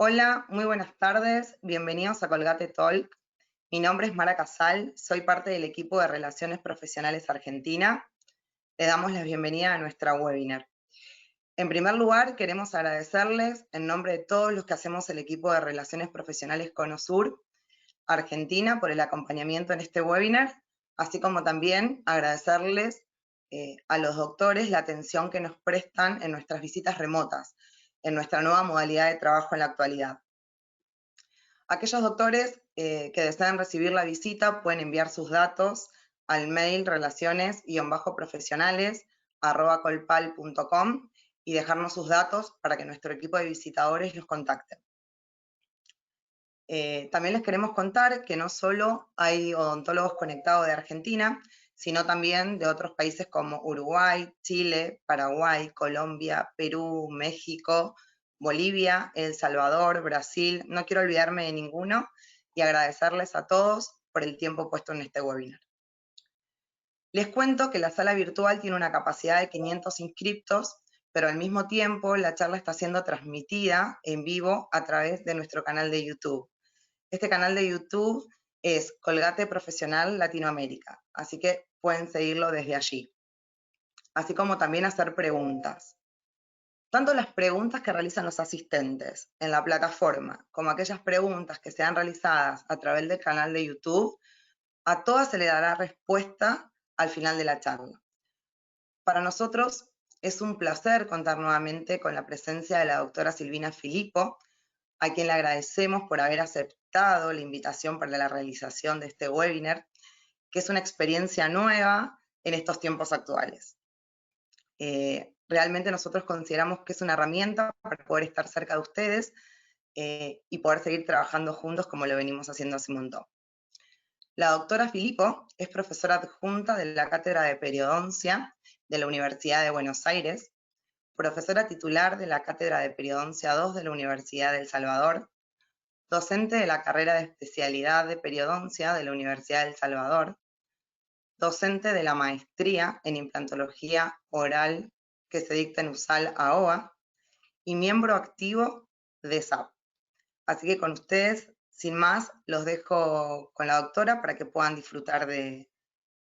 Hola, muy buenas tardes, bienvenidos a Colgate Talk. Mi nombre es Mara Casal, soy parte del equipo de Relaciones Profesionales Argentina. Le damos la bienvenida a nuestra webinar. En primer lugar, queremos agradecerles en nombre de todos los que hacemos el equipo de Relaciones Profesionales CONOSUR Argentina por el acompañamiento en este webinar, así como también agradecerles a los doctores la atención que nos prestan en nuestras visitas remotas, en nuestra nueva modalidad de trabajo en la actualidad. Aquellos doctores que deseen recibir la visita pueden enviar sus datos al mail relaciones-profesionales@colpal.com y dejarnos sus datos para que nuestro equipo de visitadores los contacte. También les queremos contar que no solo hay odontólogos conectados de Argentina, sino también de otros países como Uruguay, Chile, Paraguay, Colombia, Perú, México, Bolivia, El Salvador, Brasil. No quiero olvidarme de ninguno y agradecerles a todos por el tiempo puesto en este webinar. Les cuento que la sala virtual tiene una capacidad de 500 inscriptos, pero al mismo tiempo la charla está siendo transmitida en vivo a través de nuestro canal de YouTube. Este canal de YouTube es Colgate Profesional Latinoamérica, así que pueden seguirlo desde allí. Así como también hacer preguntas. Tanto las preguntas que realizan los asistentes en la plataforma, como aquellas preguntas que sean realizadas a través del canal de YouTube, a todas se le dará respuesta al final de la charla. Para nosotros es un placer contar nuevamente con la presencia de la doctora Silvina Filippo, a quien le agradecemos por haber aceptado la invitación para la realización de este webinar, que es una experiencia nueva en estos tiempos actuales. Realmente nosotros consideramos que es una herramienta para poder estar cerca de ustedes y poder seguir trabajando juntos como lo venimos haciendo hace un montón. La doctora Filippo es profesora adjunta de la Cátedra de Periodoncia de la Universidad de Buenos Aires, profesora titular de la Cátedra de Periodoncia 2 de la Universidad de El Salvador, docente de la carrera de especialidad de periodoncia de la Universidad de El Salvador, docente de la maestría en implantología oral que se dicta en USAL AOA y miembro activo de SAP. Así que con ustedes, sin más, los dejo con la doctora para que puedan disfrutar de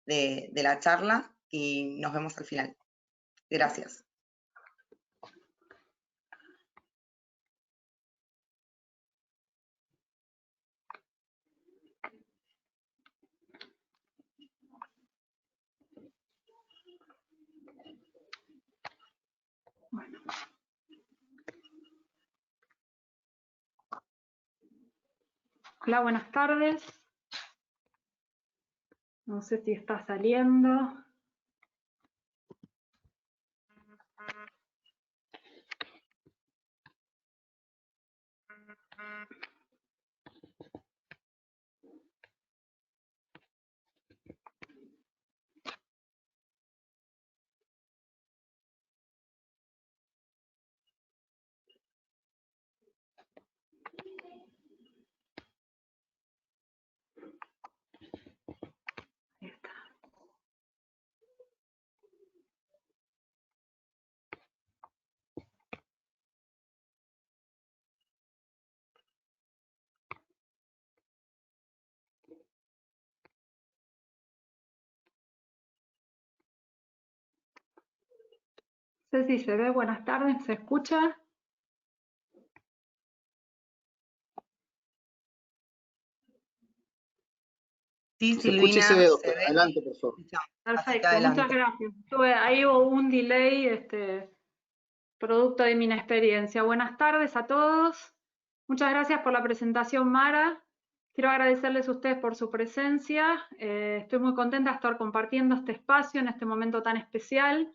la charla y nos vemos al final. Gracias. Bueno. Hola, buenas tardes. No sé si está saliendo. Ahí está. No sé si se ve. Buenas tardes, ¿se escucha? Sí, Se Silvina, escucha y se ve, se doctor. ve. Adelante, por favor. Perfecto, muchas gracias. Ahí hubo un delay, producto de mi inexperiencia. Buenas tardes a todos. Muchas gracias por la presentación, Mara. Quiero agradecerles a ustedes por su presencia. Estoy muy contenta de estar compartiendo este espacio en este momento tan especial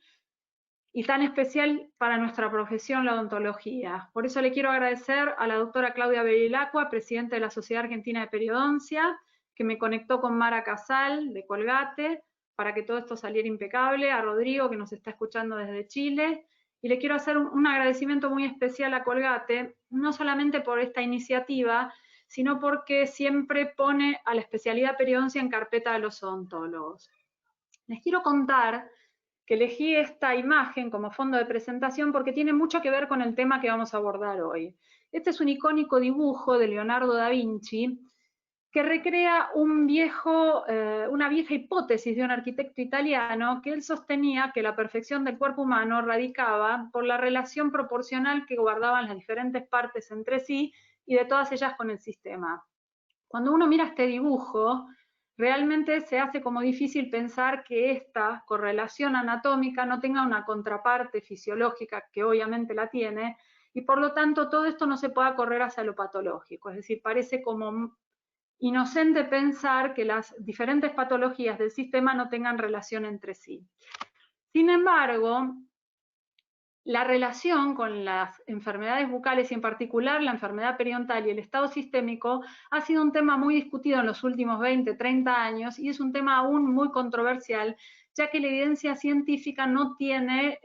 y tan especial para nuestra profesión, la odontología. Por eso le quiero agradecer a la doctora Claudia Bevilacqua, presidenta de la Sociedad Argentina de Periodoncia, que me conectó con Mara Casal, de Colgate, para que todo esto saliera impecable, a Rodrigo, que nos está escuchando desde Chile, y le quiero hacer un agradecimiento muy especial a Colgate, no solamente por esta iniciativa, sino porque siempre pone a la especialidad periodoncia en carpeta de los odontólogos. Les quiero contar que elegí esta imagen como fondo de presentación porque tiene mucho que ver con el tema que vamos a abordar hoy, Este es un icónico dibujo de Leonardo da Vinci que recrea una vieja hipótesis de un arquitecto italiano que él sostenía que la perfección del cuerpo humano radicaba por la relación proporcional que guardaban las diferentes partes entre sí y de todas ellas con el sistema. Cuando uno mira este dibujo, realmente se hace como difícil pensar que esta correlación anatómica no tenga una contraparte fisiológica, que obviamente la tiene, y por lo tanto todo esto no se pueda correr hacia lo patológico. Es decir, parece como inocente pensar que las diferentes patologías del sistema no tengan relación entre sí. Sin embargo, la relación con las enfermedades bucales y en particular la enfermedad periodontal y el estado sistémico ha sido un tema muy discutido en los últimos 20, 30 años y es un tema aún muy controversial, ya que la evidencia científica no tiene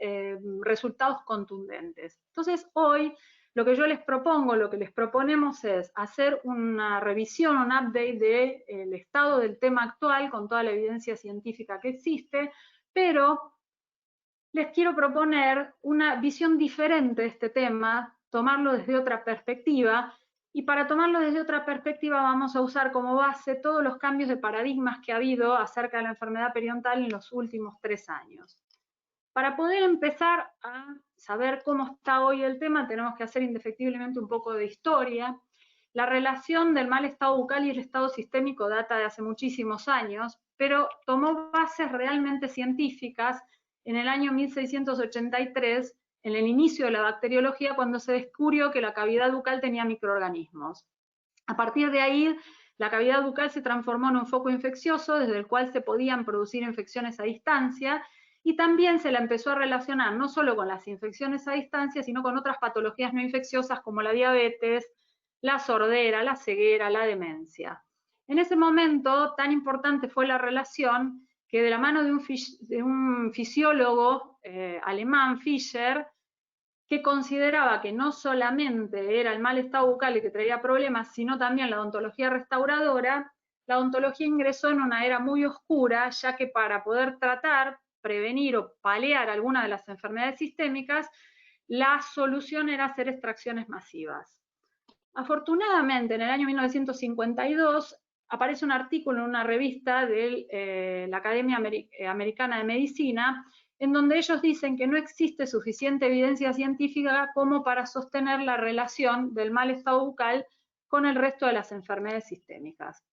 resultados contundentes. Entonces, hoy lo que yo les propongo, lo que les proponemos es hacer una revisión, un update del estado del tema actual con toda la evidencia científica que existe, pero les quiero proponer una visión diferente de este tema, tomarlo desde otra perspectiva, y para tomarlo desde otra perspectiva vamos a usar como base todos los cambios de paradigmas que ha habido acerca de la enfermedad periodontal en los últimos 3 años. Para poder empezar a saber cómo está hoy el tema, tenemos que hacer indefectiblemente un poco de historia. La relación del mal estado bucal y el estado sistémico data de hace muchísimos años, pero tomó bases realmente científicas en el año 1683, en el inicio de la bacteriología, cuando se descubrió que la cavidad bucal tenía microorganismos. A partir de ahí, la cavidad bucal se transformó en un foco infeccioso desde el cual se podían producir infecciones a distancia, y también se la empezó a relacionar no solo con las infecciones a distancia, sino con otras patologías no infecciosas como la diabetes, la sordera, la ceguera, la demencia. En ese momento tan importante fue la relación que de la mano de un fisiólogo alemán, Fischer, que consideraba que no solamente era el mal estado bucal el que traía problemas, sino también la odontología restauradora, la odontología ingresó en una era muy oscura, ya que para poder tratar, prevenir o paliar alguna de las enfermedades sistémicas, la solución era hacer extracciones masivas. Afortunadamente, en el año 1952 aparece un artículo en una revista de la Academia Americana de Medicina, en donde ellos dicen que no existe suficiente evidencia científica como para sostener la relación del mal estado bucal con el resto de las enfermedades sistémicas.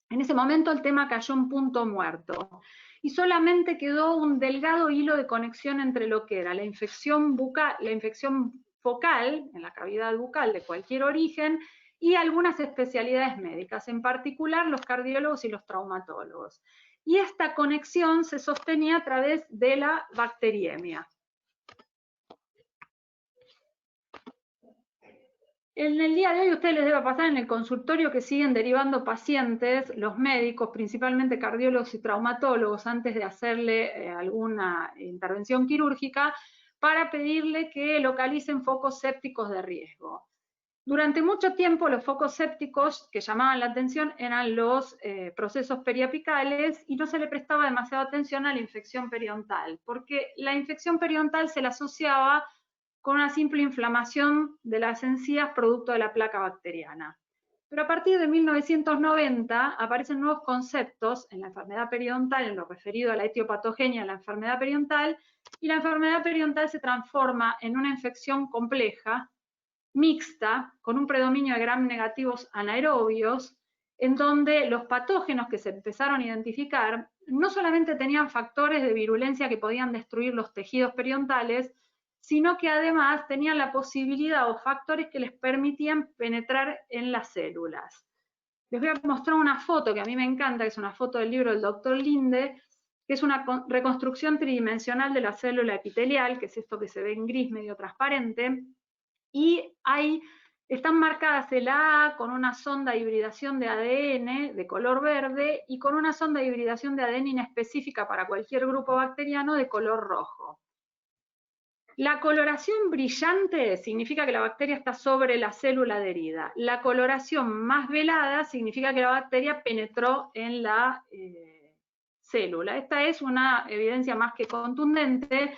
En ese momento el tema cayó en punto muerto y solamente quedó un delgado hilo de conexión entre lo que era la infección bucal, la infección focal en la cavidad bucal de cualquier origen y algunas especialidades médicas, en particular los cardiólogos y los traumatólogos. Y esta conexión se sostenía a través de la bacteriemia. En el día de hoy a ustedes les debe pasar en el consultorio que siguen derivando pacientes, los médicos, principalmente cardiólogos y traumatólogos, antes de hacerle alguna intervención quirúrgica, para pedirle que localicen focos sépticos de riesgo. Durante mucho tiempo los focos sépticos que llamaban la atención eran los procesos periapicales y no se le prestaba demasiada atención a la infección periodontal, porque la infección periodontal se la asociaba con una simple inflamación de las encías producto de la placa bacteriana. Pero a partir de 1990 aparecen nuevos conceptos en la enfermedad periodontal, en lo referido a la etiopatogenia de la enfermedad periodontal, y la enfermedad periodontal se transforma en una infección compleja, mixta, con un predominio de gram negativos anaerobios, en donde los patógenos que se empezaron a identificar no solamente tenían factores de virulencia que podían destruir los tejidos periodontales, sino que además tenían la posibilidad o factores que les permitían penetrar en las células. Les voy a mostrar una foto que a mí me encanta, que es una foto del libro del doctor Linde, que es una reconstrucción tridimensional de la célula epitelial, que es esto que se ve en gris medio transparente, y ahí están marcadas el A con una sonda de hibridación de ADN de color verde y con una sonda de hibridación de adenina específica para cualquier grupo bacteriano de color rojo. La coloración brillante significa que la bacteria está sobre la célula adherida. La coloración más velada significa que la bacteria penetró en la célula. Esta es una evidencia más que contundente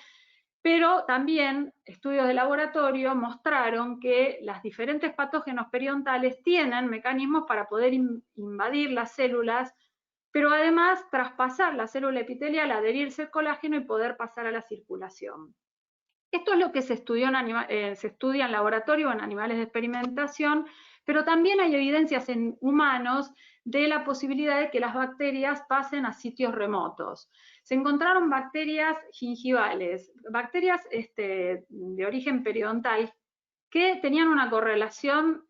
Pero también estudios de laboratorio mostraron que los diferentes patógenos periodontales tienen mecanismos para poder invadir las células, pero además traspasar la célula epitelial, adherirse al colágeno y poder pasar a la circulación. Esto es lo que se estudia en laboratorio o en animales de experimentación, pero también hay evidencias en humanos de la posibilidad de que las bacterias pasen a sitios remotos. Se encontraron bacterias gingivales, bacterias de origen periodontal, que tenían una correlación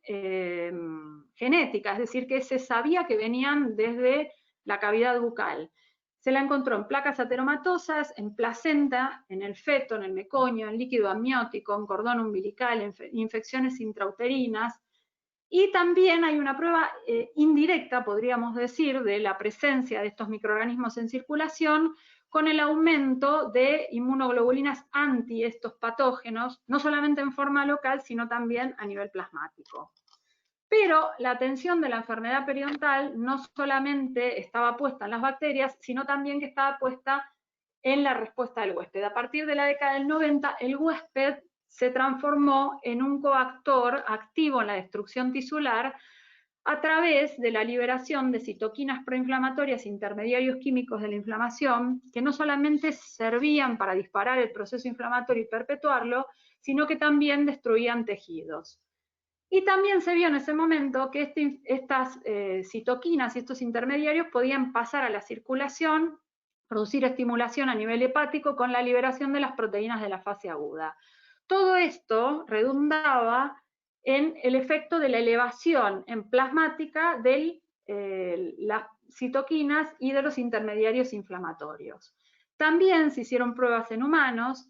genética, es decir, que se sabía que venían desde la cavidad bucal. Se la encontró en placas ateromatosas, en placenta, en el feto, en el meconio, en líquido amniótico, en cordón umbilical, en infecciones intrauterinas. Y también hay una prueba indirecta, podríamos decir, de la presencia de estos microorganismos en circulación con el aumento de inmunoglobulinas anti estos patógenos, no solamente en forma local, sino también a nivel plasmático. Pero la atención de la enfermedad periodontal no solamente estaba puesta en las bacterias, sino también que estaba puesta en la respuesta del huésped. A partir de la década del 90, el huésped se transformó en un coactor activo en la destrucción tisular a través de la liberación de citoquinas proinflamatorias, intermediarios químicos de la inflamación, que no solamente servían para disparar el proceso inflamatorio y perpetuarlo, sino que también destruían tejidos. Y también se vio en ese momento que estas citoquinas y estos intermediarios podían pasar a la circulación, producir estimulación a nivel hepático con la liberación de las proteínas de la fase aguda. Todo esto redundaba en el efecto de la elevación en plasmática de las citoquinas y de los intermediarios inflamatorios. También se hicieron pruebas en humanos.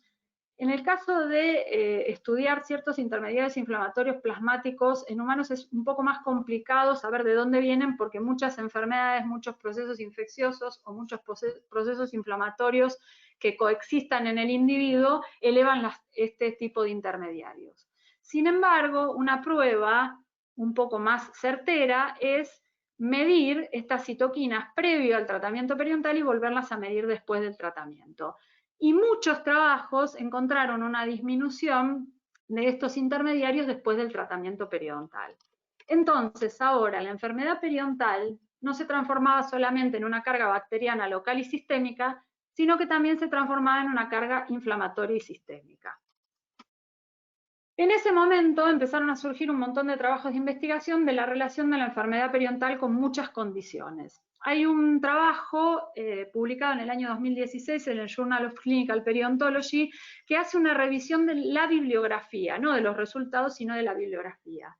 En el caso de estudiar ciertos intermediarios inflamatorios plasmáticos en humanos es un poco más complicado saber de dónde vienen porque muchas enfermedades, muchos procesos infecciosos o muchos procesos inflamatorios que coexistan en el individuo elevan este tipo de intermediarios. Sin embargo, una prueba un poco más certera es medir estas citoquinas previo al tratamiento periodontal y volverlas a medir después del tratamiento. Y muchos trabajos encontraron una disminución de estos intermediarios después del tratamiento periodontal. Entonces, ahora la enfermedad periodontal no se transformaba solamente en una carga bacteriana local y sistémica, sino que también se transformaba en una carga inflamatoria y sistémica. En ese momento empezaron a surgir un montón de trabajos de investigación de la relación de la enfermedad periodontal con muchas condiciones. Hay un trabajo publicado en el año 2016 en el Journal of Clinical Periodontology que hace una revisión de la bibliografía, no de los resultados, sino de la bibliografía.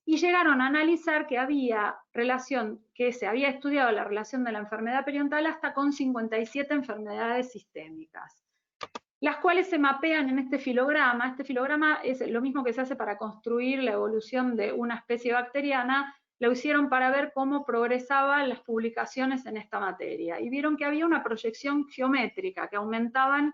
Y llegaron a analizar que se había estudiado la relación de la enfermedad periodontal hasta con 57 enfermedades sistémicas, las cuales se mapean en este filograma. Este filograma es lo mismo que se hace para construir la evolución de una especie bacteriana, lo hicieron para ver cómo progresaban las publicaciones en esta materia. Y vieron que había una proyección geométrica, que aumentaban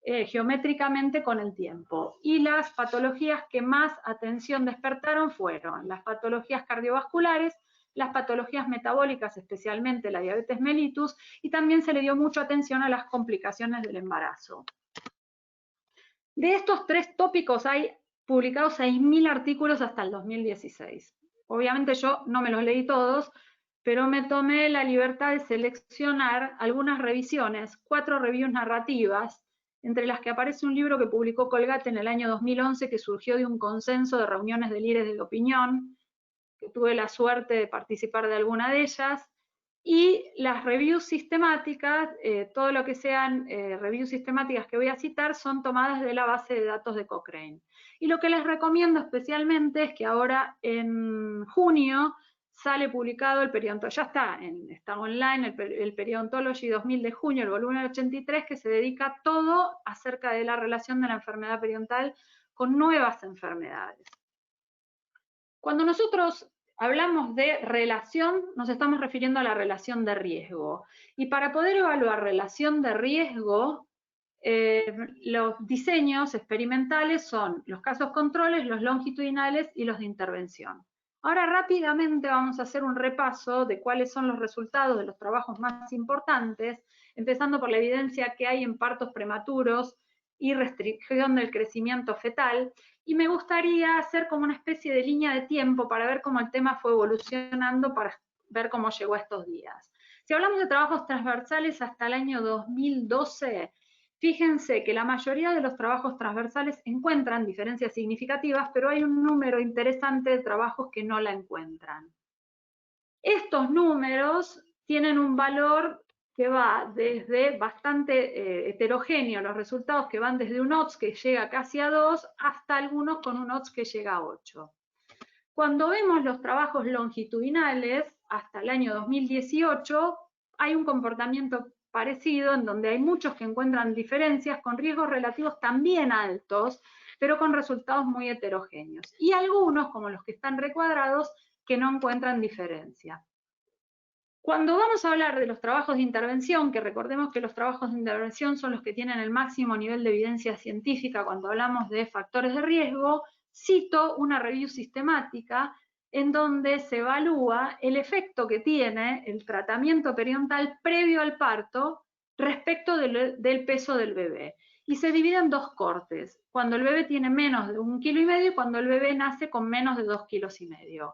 geométricamente con el tiempo. Y las patologías que más atención despertaron fueron las patologías cardiovasculares, las patologías metabólicas, especialmente la diabetes mellitus, y también se le dio mucha atención a las complicaciones del embarazo. De estos tres tópicos hay publicados 6.000 artículos hasta el 2016. Obviamente yo no me los leí todos, pero me tomé la libertad de seleccionar algunas revisiones, 4 reviews narrativas, entre las que aparece un libro que publicó Colgate en el año 2011 que surgió de un consenso de reuniones de líderes de opinión, que tuve la suerte de participar de alguna de ellas, y las reviews sistemáticas, todo lo que sean reviews sistemáticas que voy a citar son tomadas de la base de datos de Cochrane. Y lo que les recomiendo especialmente es que ahora en junio sale publicado el periodontology, ya está online el Periodontology 2000 de junio, el volumen 83, que se dedica todo acerca de la relación de la enfermedad periodontal con nuevas enfermedades. Cuando nosotros hablamos de relación, nos estamos refiriendo a la relación de riesgo. Y para poder evaluar relación de riesgo, los diseños experimentales son los casos controles, los longitudinales y los de intervención. Ahora rápidamente vamos a hacer un repaso de cuáles son los resultados de los trabajos más importantes, empezando por la evidencia que hay en partos prematuros y restricción del crecimiento fetal. Y me gustaría hacer como una especie de línea de tiempo para ver cómo el tema fue evolucionando, para ver cómo llegó a estos días. Si hablamos de trabajos transversales hasta el año 2012, fíjense que la mayoría de los trabajos transversales encuentran diferencias significativas, pero hay un número interesante de trabajos que no la encuentran. Estos números tienen un valor que va desde bastante heterogéneo, los resultados que van desde un odds que llega casi a 2 hasta algunos con un odds que llega a 8. Cuando vemos los trabajos longitudinales, hasta el año 2018, hay un comportamiento parecido en donde hay muchos que encuentran diferencias con riesgos relativos también altos, pero con resultados muy heterogéneos. Y algunos, como los que están recuadrados, que no encuentran diferencia. Cuando vamos a hablar de los trabajos de intervención, que recordemos que los trabajos de intervención son los que tienen el máximo nivel de evidencia científica cuando hablamos de factores de riesgo, cito una review sistemática en donde se evalúa el efecto que tiene el tratamiento perinatal previo al parto respecto del peso del bebé. Y se divide en dos cortes, cuando el bebé tiene menos de 1,5 kg y cuando el bebé nace con menos de 2,5 kg.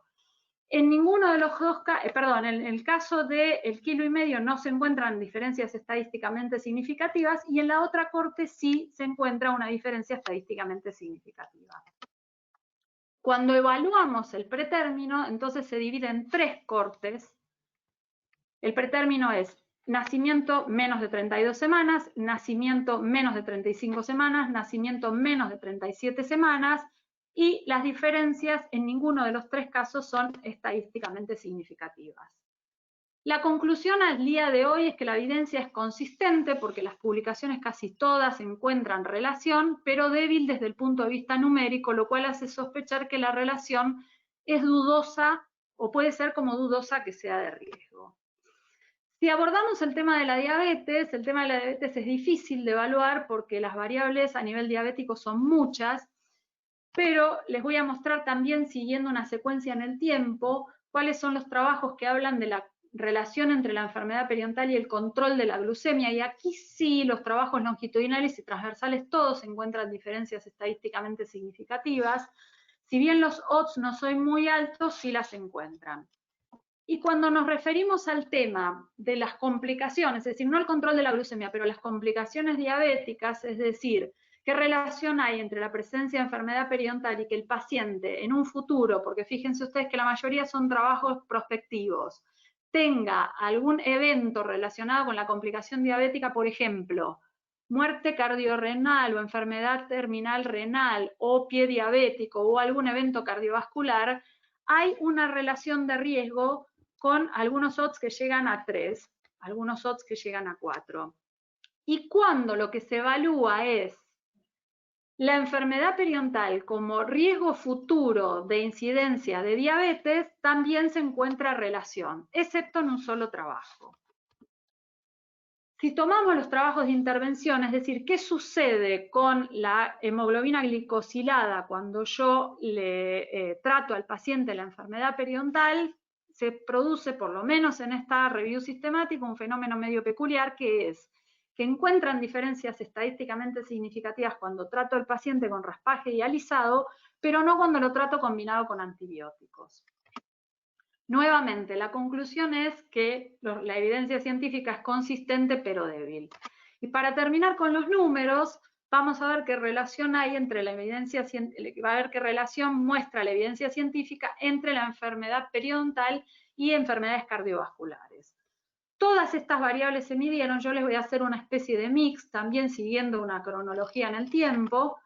En ninguno de los dos, en el caso del 1,5 kg no se encuentran diferencias estadísticamente significativas y en la otra corte sí se encuentra una diferencia estadísticamente significativa. Cuando evaluamos el pretérmino, entonces se divide en 3 cortes. El pretérmino es nacimiento menos de 32 semanas, nacimiento menos de 35 semanas, nacimiento menos de 37 semanas, y las diferencias en ninguno de los 3 casos son estadísticamente significativas. La conclusión al día de hoy es que la evidencia es consistente porque las publicaciones casi todas encuentran relación, pero débil desde el punto de vista numérico, lo cual hace sospechar que la relación es dudosa o puede ser como dudosa que sea de riesgo. Si abordamos el tema de la diabetes es difícil de evaluar porque las variables a nivel diabético son muchas, pero les voy a mostrar también, siguiendo una secuencia en el tiempo, cuáles son los trabajos que hablan de la relación entre la enfermedad perinatal y el control de la glucemia, y aquí sí los trabajos longitudinales y transversales todos encuentran diferencias estadísticamente significativas. Si bien los odds no son muy altos, sí las encuentran. Y cuando nos referimos al tema de las complicaciones, es decir, no el control de la glucemia, pero las complicaciones diabéticas, es decir, qué relación hay entre la presencia de enfermedad periodontal y que el paciente en un futuro, porque fíjense ustedes que la mayoría son trabajos prospectivos, tenga algún evento relacionado con la complicación diabética, por ejemplo, muerte cardiorrenal o enfermedad terminal renal o pie diabético o algún evento cardiovascular, hay una relación de riesgo con algunos odds que llegan a 3, algunos odds que llegan a 4. Y cuando lo que se evalúa es la enfermedad periodontal como riesgo futuro de incidencia de diabetes, también se encuentra relación, excepto en un solo trabajo. Si tomamos los trabajos de intervención, es decir, ¿qué sucede con la hemoglobina glicosilada cuando yo le trato al paciente la enfermedad periodontal? Se produce, por lo menos en esta review sistemática, un fenómeno medio peculiar que es que encuentran diferencias estadísticamente significativas cuando trato al paciente con raspaje y alisado, pero no cuando lo trato combinado con antibióticos. Nuevamente, la conclusión es que la evidencia científica es consistente pero débil. Y para terminar con los números, vamos a ver qué relación hay entre la evidencia, va a ver qué relación muestra la evidencia científica entre la enfermedad periodontal y enfermedades cardiovasculares. Todas estas variables se midieron, yo les voy a hacer una especie de mix, también siguiendo una cronología en el tiempo,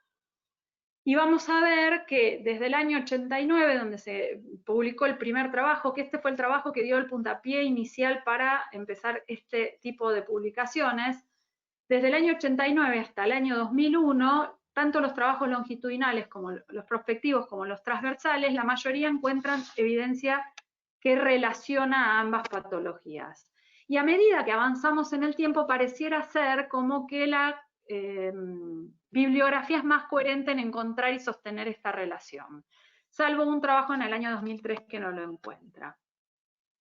y vamos a ver que desde el año 89, donde se publicó el primer trabajo, que este fue el trabajo que dio el puntapié inicial para empezar este tipo de publicaciones, desde el año 89 hasta el año 2001, tanto los trabajos longitudinales como los prospectivos como los transversales, la mayoría encuentran evidencia que relaciona a ambas patologías. Y a medida que avanzamos en el tiempo, pareciera ser como que la bibliografía es más coherente en encontrar y sostener esta relación, salvo un trabajo en el año 2003 que no lo encuentra.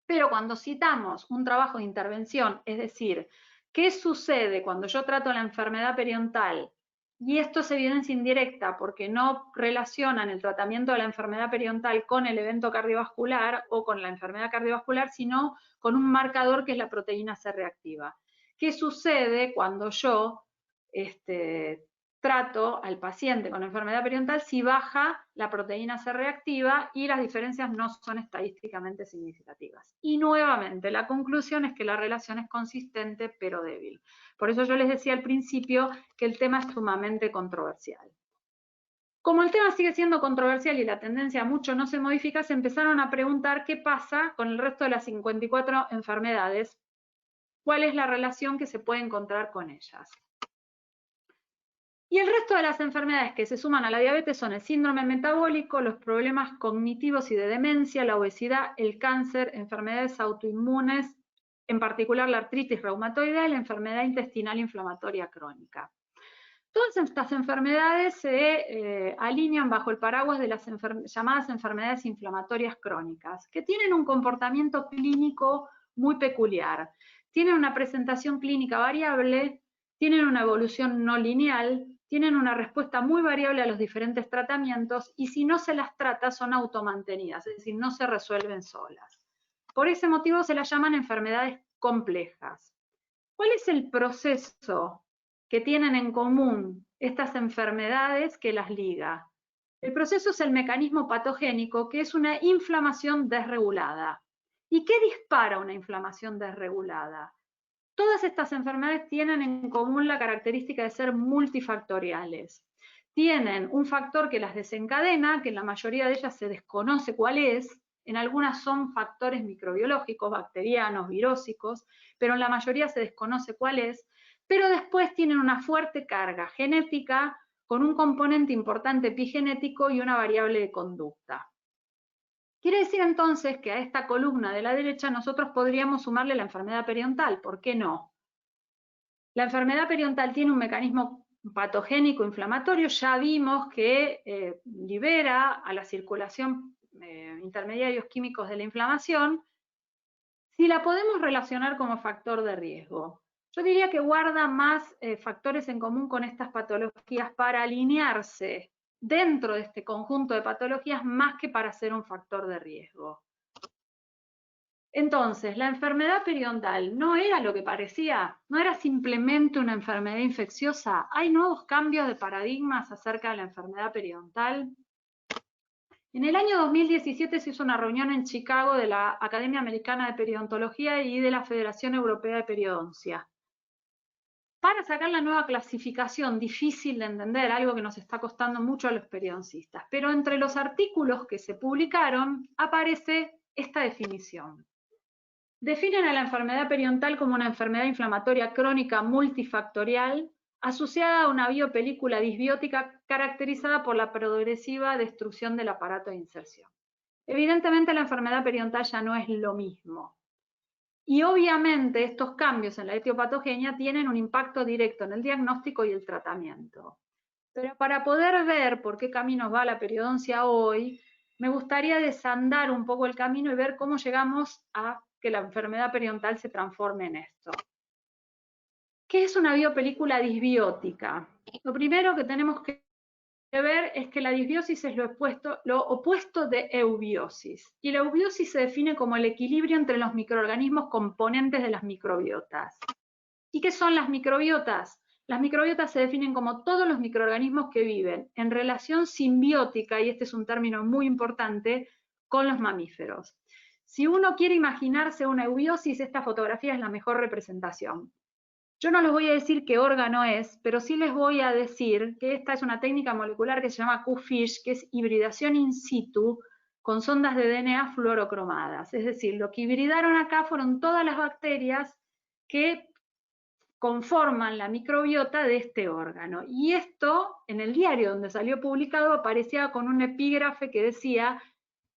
Pero cuando citamos un trabajo de intervención, es decir, ¿qué sucede cuando yo trato la enfermedad periodontal y esto es evidencia indirecta porque no relacionan el tratamiento de la enfermedad periodontal con el evento cardiovascular o con la enfermedad cardiovascular, sino con un marcador que es la proteína C reactiva. ¿Qué sucede cuando yo trato al paciente con enfermedad periodontal si baja la proteína C reactiva y las diferencias no son estadísticamente significativas? Y nuevamente, la conclusión es que la relación es consistente pero débil. Por eso yo les decía al principio que el tema es sumamente controversial. Como el tema sigue siendo controversial y la tendencia mucho no se modifica, se empezaron a preguntar qué pasa con el resto de las 54 enfermedades, cuál es la relación que se puede encontrar con ellas. Y el resto de las enfermedades que se suman a la diabetes son el síndrome metabólico, los problemas cognitivos y de demencia, la obesidad, el cáncer, enfermedades autoinmunes, en particular la artritis reumatoide y la enfermedad intestinal inflamatoria crónica. Todas estas enfermedades se alinean bajo el paraguas de las llamadas enfermedades inflamatorias crónicas, que tienen un comportamiento clínico muy peculiar. Tienen una presentación clínica variable, tienen una evolución no lineal, tienen una respuesta muy variable a los diferentes tratamientos y si no se las trata son automantenidas, es decir, no se resuelven solas. Por ese motivo se las llaman enfermedades complejas. ¿Cuál es el proceso que tienen en común estas enfermedades que las liga? El proceso es el mecanismo patogénico, que es una inflamación desregulada. ¿Y qué dispara una inflamación desregulada? Todas estas enfermedades tienen en común la característica de ser multifactoriales. Tienen un factor que las desencadena, que en la mayoría de ellas se desconoce cuál es, en algunas son factores microbiológicos, bacterianos, virósicos, pero en la mayoría se desconoce cuál es, pero después tienen una fuerte carga genética con un componente importante epigenético y una variable de conducta. Quiere decir entonces que a esta columna de la derecha nosotros podríamos sumarle la enfermedad periodontal, ¿por qué no? La enfermedad periodontal tiene un mecanismo patogénico inflamatorio, ya vimos que libera a la circulación intermediarios químicos de la inflamación. Si la podemos relacionar como factor de riesgo, yo diría que guarda más factores en común con estas patologías para alinearse dentro de este conjunto de patologías más que para ser un factor de riesgo. Entonces, la enfermedad periodontal no era lo que parecía, no era simplemente una enfermedad infecciosa. ¿Hay nuevos cambios de paradigmas acerca de la enfermedad periodontal? En el año 2017 se hizo una reunión en Chicago de la Academia Americana de Periodontología y de la Federación Europea de Periodoncia, para sacar la nueva clasificación, difícil de entender, algo que nos está costando mucho a los periodoncistas. Pero entre los artículos que se publicaron aparece esta definición. Definen a la enfermedad periodontal como una enfermedad inflamatoria crónica multifactorial asociada a una biopelícula disbiótica caracterizada por la progresiva destrucción del aparato de inserción. Evidentemente la enfermedad periodontal ya no es lo mismo. Y obviamente estos cambios en la etiopatogenia tienen un impacto directo en el diagnóstico y el tratamiento. Pero para poder ver por qué caminos va la periodoncia hoy, me gustaría desandar un poco el camino y ver cómo llegamos a que la enfermedad periodontal se transforme en esto. ¿Qué es una biopelícula disbiótica? Lo primero que tenemos que ver es que la disbiosis es lo opuesto de eubiosis. Y la eubiosis se define como el equilibrio entre los microorganismos componentes de las microbiotas. ¿Y qué son las microbiotas? Las microbiotas se definen como todos los microorganismos que viven en relación simbiótica, y este es un término muy importante, con los mamíferos. Si uno quiere imaginarse una eubiosis, esta fotografía es la mejor representación. Yo no les voy a decir qué órgano es, pero sí les voy a decir que esta es una técnica molecular que se llama Q-FISH, que es hibridación in situ con sondas de DNA fluorocromadas. Es decir, lo que hibridaron acá fueron todas las bacterias que conforman la microbiota de este órgano. Y esto, en el diario donde salió publicado, aparecía con un epígrafe que decía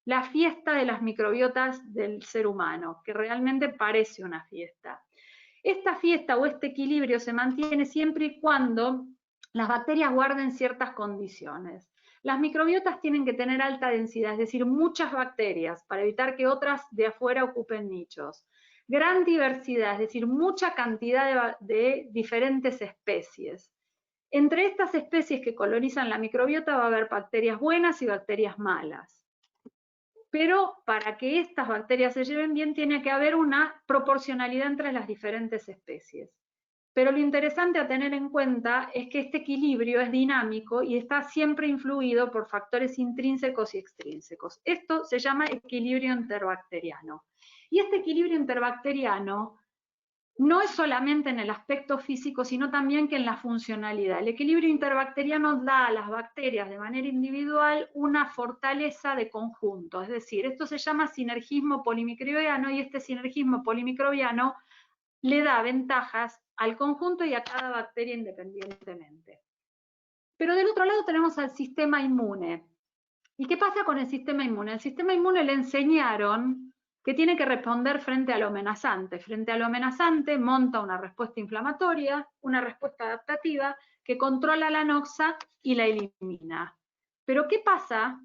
la fiesta de las microbiotas del ser humano, que realmente parece una fiesta. Esta fiesta o este equilibrio se mantiene siempre y cuando las bacterias guarden ciertas condiciones. Las microbiotas tienen que tener alta densidad, es decir, muchas bacterias, para evitar que otras de afuera ocupen nichos. Gran diversidad, es decir, mucha cantidad de diferentes especies. Entre estas especies que colonizan la microbiota va a haber bacterias buenas y bacterias malas. Pero para que estas bacterias se lleven bien tiene que haber una proporcionalidad entre las diferentes especies. Pero lo interesante a tener en cuenta es que este equilibrio es dinámico y está siempre influido por factores intrínsecos y extrínsecos. Esto se llama equilibrio interbacteriano. Y este equilibrio interbacteriano no es solamente en el aspecto físico, sino también que en la funcionalidad. El equilibrio interbacteriano da a las bacterias de manera individual una fortaleza de conjunto, es decir, esto se llama sinergismo polimicrobiano y este sinergismo polimicrobiano le da ventajas al conjunto y a cada bacteria independientemente. Pero del otro lado tenemos al sistema inmune. ¿Y qué pasa con el sistema inmune? El sistema inmune le enseñaron que tiene que responder frente a lo amenazante. Frente a lo amenazante monta una respuesta inflamatoria, una respuesta adaptativa que controla la noxa y la elimina. Pero ¿qué pasa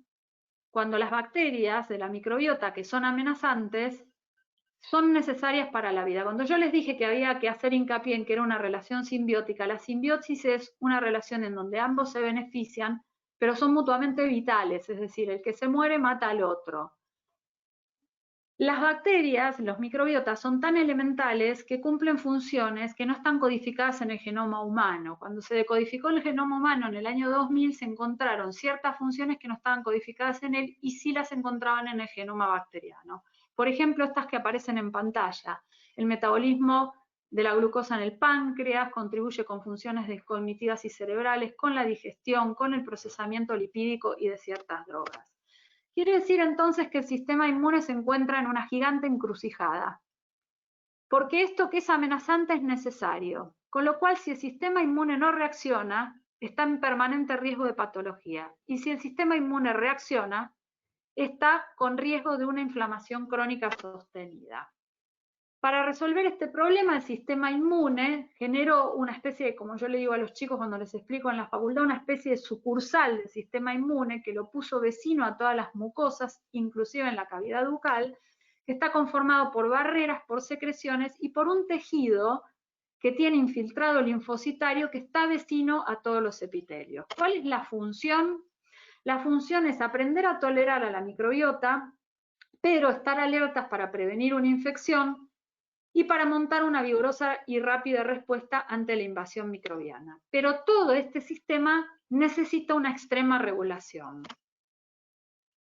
cuando las bacterias de la microbiota que son amenazantes son necesarias para la vida? Cuando yo les dije que había que hacer hincapié en que era una relación simbiótica, la simbiosis es una relación en donde ambos se benefician, pero son mutuamente vitales, es decir, el que se muere mata al otro. Las bacterias, los microbiotas, son tan elementales que cumplen funciones que no están codificadas en el genoma humano. Cuando se decodificó el genoma humano en el año 2000, se encontraron ciertas funciones que no estaban codificadas en él y sí las encontraban en el genoma bacteriano. Por ejemplo, estas que aparecen en pantalla. El metabolismo de la glucosa en el páncreas contribuye con funciones cognitivas y cerebrales, con la digestión, con el procesamiento lipídico y de ciertas drogas. Quiere decir entonces que el sistema inmune se encuentra en una gigante encrucijada, porque esto que es amenazante es necesario, con lo cual si el sistema inmune no reacciona, está en permanente riesgo de patología, y si el sistema inmune reacciona, está con riesgo de una inflamación crónica sostenida. Para resolver este problema, el sistema inmune generó una especie de, como yo le digo a los chicos cuando les explico en la facultad, una especie de sucursal del sistema inmune que lo puso vecino a todas las mucosas, inclusive en la cavidad bucal, que está conformado por barreras, por secreciones y por un tejido que tiene infiltrado linfocitario que está vecino a todos los epitelios. ¿Cuál es la función? La función es aprender a tolerar a la microbiota, pero estar alertas para prevenir una infección y para montar una vigorosa y rápida respuesta ante la invasión microbiana. Pero todo este sistema necesita una extrema regulación.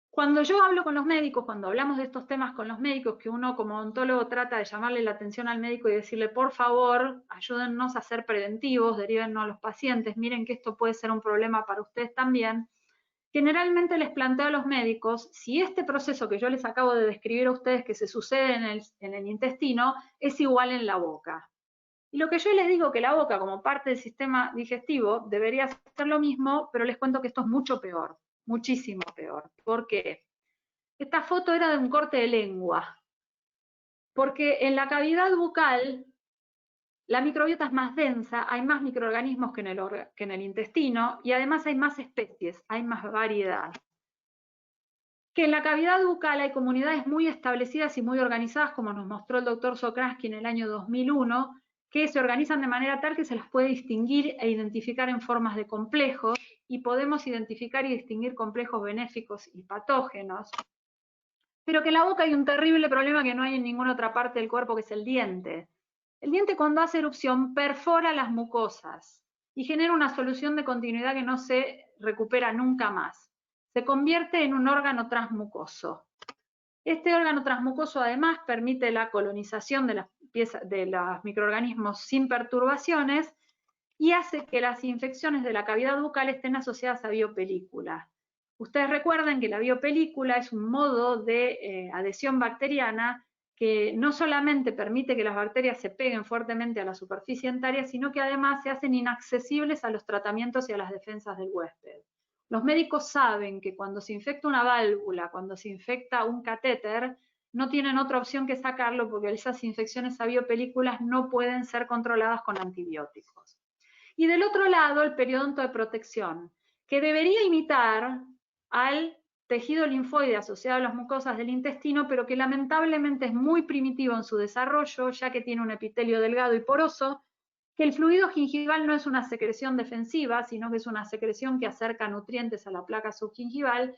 Cuando yo hablo con los médicos, cuando hablamos de estos temas con los médicos, que uno como odontólogo trata de llamarle la atención al médico y decirle, por favor, ayúdennos a ser preventivos, derívennos a los pacientes, miren que esto puede ser un problema para ustedes también, generalmente les planteo a los médicos, si este proceso que yo les acabo de describir a ustedes que se sucede en el intestino, es igual en la boca. Y lo que yo les digo que la boca, como parte del sistema digestivo, debería hacer lo mismo, pero les cuento que esto es mucho peor, muchísimo peor. ¿Por qué? Esta foto era de un corte de lengua, porque en la cavidad bucal la microbiota es más densa, hay más microorganismos que en el intestino y además hay más especies, hay más variedad. Que en la cavidad bucal hay comunidades muy establecidas y muy organizadas, como nos mostró el doctor Sokransky en el año 2001, que se organizan de manera tal que se las puede distinguir e identificar en formas de complejos, y podemos identificar y distinguir complejos benéficos y patógenos. Pero que en la boca hay un terrible problema que no hay en ninguna otra parte del cuerpo, que es el diente. El diente, cuando hace erupción, perfora las mucosas y genera una solución de continuidad que no se recupera nunca más. Se convierte en un órgano transmucoso. Este órgano transmucoso además permite la colonización de los microorganismos sin perturbaciones y hace que las infecciones de la cavidad bucal estén asociadas a biopelícula. Ustedes recuerden que la biopelícula es un modo de adhesión bacteriana que no solamente permite que las bacterias se peguen fuertemente a la superficie dentaria, sino que además se hacen inaccesibles a los tratamientos y a las defensas del huésped. Los médicos saben que cuando se infecta una válvula, cuando se infecta un catéter, no tienen otra opción que sacarlo porque esas infecciones a biopelículas no pueden ser controladas con antibióticos. Y del otro lado, el periodonto de protección, que debería imitar al tejido linfoide asociado a las mucosas del intestino, pero que lamentablemente es muy primitivo en su desarrollo, ya que tiene un epitelio delgado y poroso, que el fluido gingival no es una secreción defensiva, sino que es una secreción que acerca nutrientes a la placa subgingival,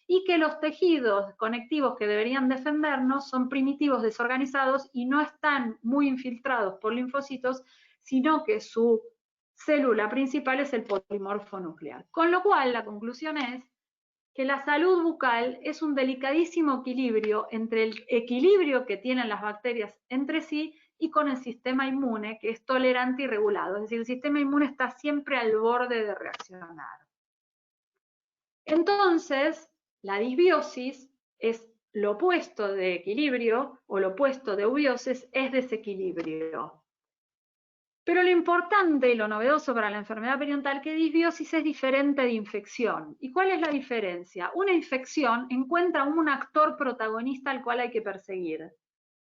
y que los tejidos conectivos que deberían defendernos son primitivos, desorganizados y no están muy infiltrados por linfocitos, sino que su célula principal es el polimorfo nuclear. Con lo cual, la conclusión es que la salud bucal es un delicadísimo equilibrio entre el equilibrio que tienen las bacterias entre sí y con el sistema inmune, que es tolerante y regulado. Es decir, el sistema inmune está siempre al borde de reaccionar. Entonces, la disbiosis es lo opuesto de equilibrio, o lo opuesto de eubiosis es desequilibrio. Pero lo importante y lo novedoso para la enfermedad periodontal es que disbiosis es diferente de infección. ¿Y cuál es la diferencia? Una infección encuentra un actor protagonista al cual hay que perseguir.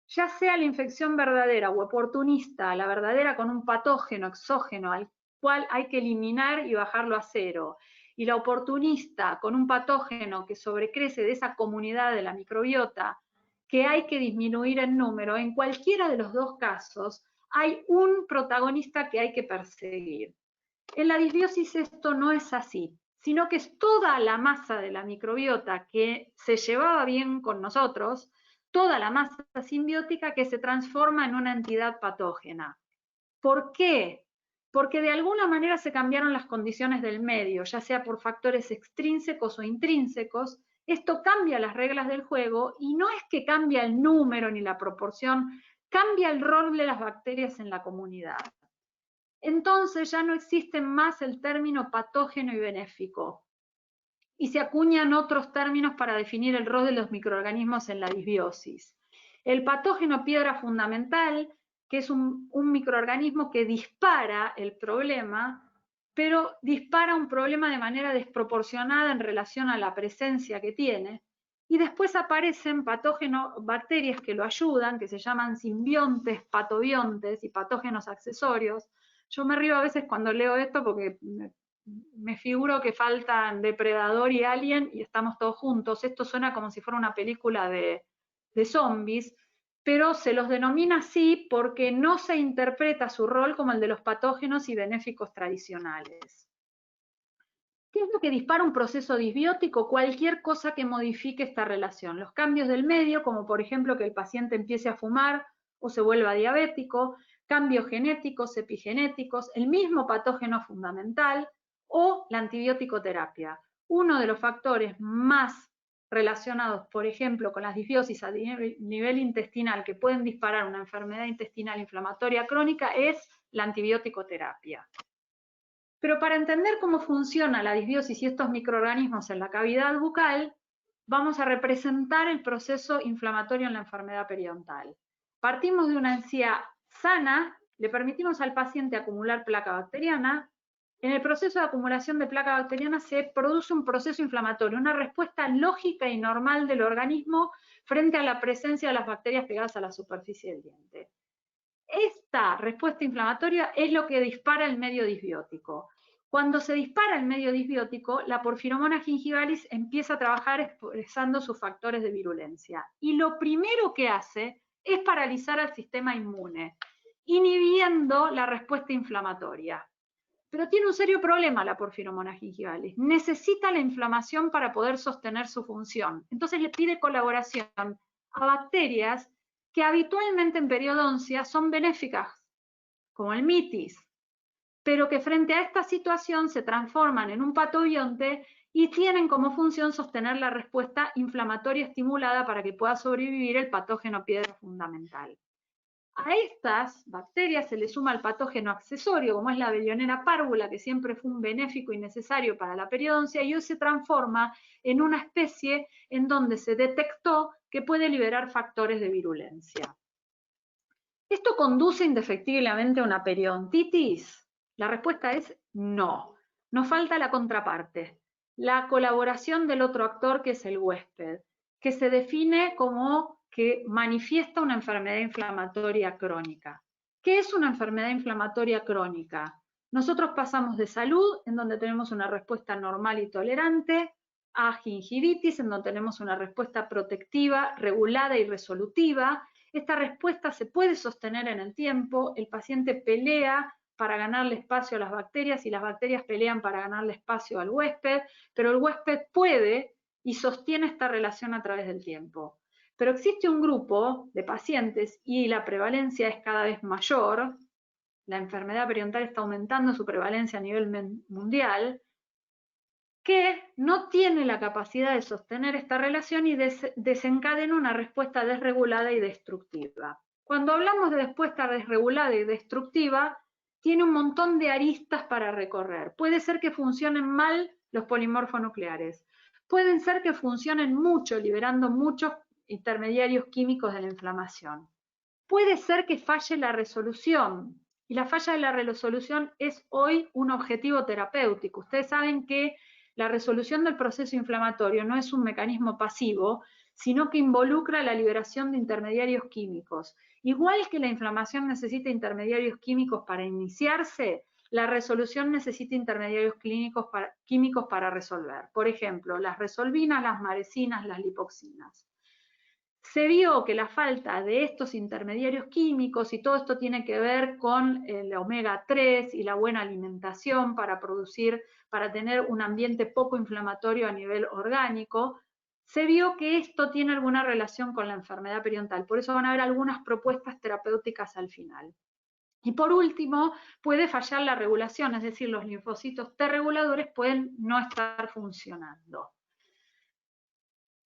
Ya sea la infección verdadera o oportunista, la verdadera con un patógeno exógeno al cual hay que eliminar y bajarlo a cero, y la oportunista con un patógeno que sobrecrece de esa comunidad de la microbiota que hay que disminuir en número, en cualquiera de los dos casos hay un protagonista que hay que perseguir. En la disbiosis esto no es así, sino que es toda la masa de la microbiota que se llevaba bien con nosotros, toda la masa simbiótica que se transforma en una entidad patógena. ¿Por qué? Porque de alguna manera se cambiaron las condiciones del medio, ya sea por factores extrínsecos o intrínsecos. Esto cambia las reglas del juego y no es que cambia el número ni la proporción, cambia el rol de las bacterias en la comunidad. Entonces ya no existe más el término patógeno y benéfico, y se acuñan otros términos para definir el rol de los microorganismos en la disbiosis. El patógeno piedra fundamental, que es un microorganismo que dispara el problema, pero dispara un problema de manera desproporcionada en relación a la presencia que tiene, y después aparecen patógenos, bacterias que lo ayudan, que se llaman simbiontes, patobiontes y patógenos accesorios. Yo me río a veces cuando leo esto porque me figuro que faltan Depredador y Alien y estamos todos juntos. Esto suena como si fuera una película de zombies, pero se los denomina así porque no se interpreta su rol como el de los patógenos y benéficos tradicionales. ¿Qué es lo que dispara un proceso disbiótico? Cualquier cosa que modifique esta relación. Los cambios del medio, como por ejemplo que el paciente empiece a fumar o se vuelva diabético, cambios genéticos, epigenéticos, el mismo patógeno fundamental o la antibiótico terapia. Uno de los factores más relacionados, por ejemplo, con las disbiosis a nivel intestinal que pueden disparar una enfermedad intestinal inflamatoria crónica es la antibiótico terapia. Pero para entender cómo funciona la disbiosis y estos microorganismos en la cavidad bucal, vamos a representar el proceso inflamatorio en la enfermedad periodontal. Partimos de una encía sana, le permitimos al paciente acumular placa bacteriana. En el proceso de acumulación de placa bacteriana se produce un proceso inflamatorio, una respuesta lógica y normal del organismo frente a la presencia de las bacterias pegadas a la superficie del diente. Esta respuesta inflamatoria es lo que dispara el medio disbiótico. Cuando se dispara el medio disbiótico, la porfiromona gingivalis empieza a trabajar expresando sus factores de virulencia. Y lo primero que hace es paralizar al sistema inmune, inhibiendo la respuesta inflamatoria. Pero tiene un serio problema la porfiromona gingivalis. Necesita la inflamación para poder sostener su función. Entonces le pide colaboración a bacterias que habitualmente en periodoncia son benéficas, como el mitis, pero que frente a esta situación se transforman en un patobionte y tienen como función sostener la respuesta inflamatoria estimulada para que pueda sobrevivir el patógeno piedra fundamental. A estas bacterias se le suma el patógeno accesorio, como es la Bellonera párvula, que siempre fue un benéfico y necesario para la periodoncia, y hoy se transforma en una especie en donde se detectó que puede liberar factores de virulencia. ¿Esto conduce indefectiblemente a una periodontitis? La respuesta es no. Nos falta la contraparte, la colaboración del otro actor que es el huésped, que se define como que manifiesta una enfermedad inflamatoria crónica. ¿Qué es una enfermedad inflamatoria crónica? Nosotros pasamos de salud, en donde tenemos una respuesta normal y tolerante, a gingivitis, en donde tenemos una respuesta protectiva, regulada y resolutiva. Esta respuesta se puede sostener en el tiempo, el paciente pelea para ganarle espacio a las bacterias y las bacterias pelean para ganarle espacio al huésped, pero el huésped puede y sostiene esta relación a través del tiempo. Pero existe un grupo de pacientes y la prevalencia es cada vez mayor, la enfermedad periodontal está aumentando su prevalencia a nivel mundial, que no tiene la capacidad de sostener esta relación y desencadena una respuesta desregulada y destructiva. Cuando hablamos de respuesta desregulada y destructiva, tiene un montón de aristas para recorrer. Puede ser que funcionen mal los polimorfonucleares, pueden ser que funcionen mucho, liberando muchos intermediarios químicos de la inflamación. Puede ser que falle la resolución, y la falla de la resolución es hoy un objetivo terapéutico. Ustedes saben que la resolución del proceso inflamatorio no es un mecanismo pasivo, sino que involucra la liberación de intermediarios químicos. Igual que la inflamación necesita intermediarios químicos para iniciarse, la resolución necesita intermediarios químicos para resolver. Por ejemplo, las resolvinas, las maresinas, las lipoxinas. Se vio que la falta de estos intermediarios químicos, y todo esto tiene que ver con el omega 3 y la buena alimentación para tener un ambiente poco inflamatorio a nivel orgánico, se vio que esto tiene alguna relación con la enfermedad periodontal. Por eso van a haber algunas propuestas terapéuticas al final. Y por último, puede fallar la regulación, es decir, los linfocitos T reguladores pueden no estar funcionando.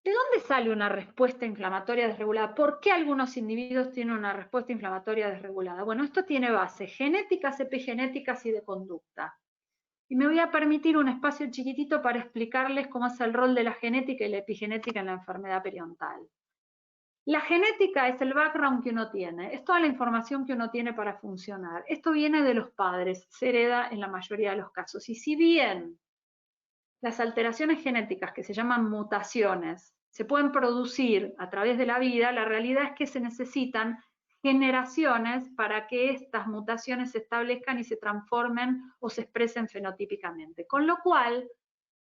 ¿De dónde sale una respuesta inflamatoria desregulada? ¿Por qué algunos individuos tienen una respuesta inflamatoria desregulada? Bueno, esto tiene bases genéticas, epigenéticas y de conducta. Y me voy a permitir un espacio chiquitito para explicarles cómo es el rol de la genética y la epigenética en la enfermedad periodontal. La genética es el background que uno tiene, es toda la información que uno tiene para funcionar. Esto viene de los padres, se hereda en la mayoría de los casos. Y si bien las alteraciones genéticas, que se llaman mutaciones, se pueden producir a través de la vida, la realidad es que se necesitan generaciones para que estas mutaciones se establezcan y se transformen o se expresen fenotípicamente. Con lo cual,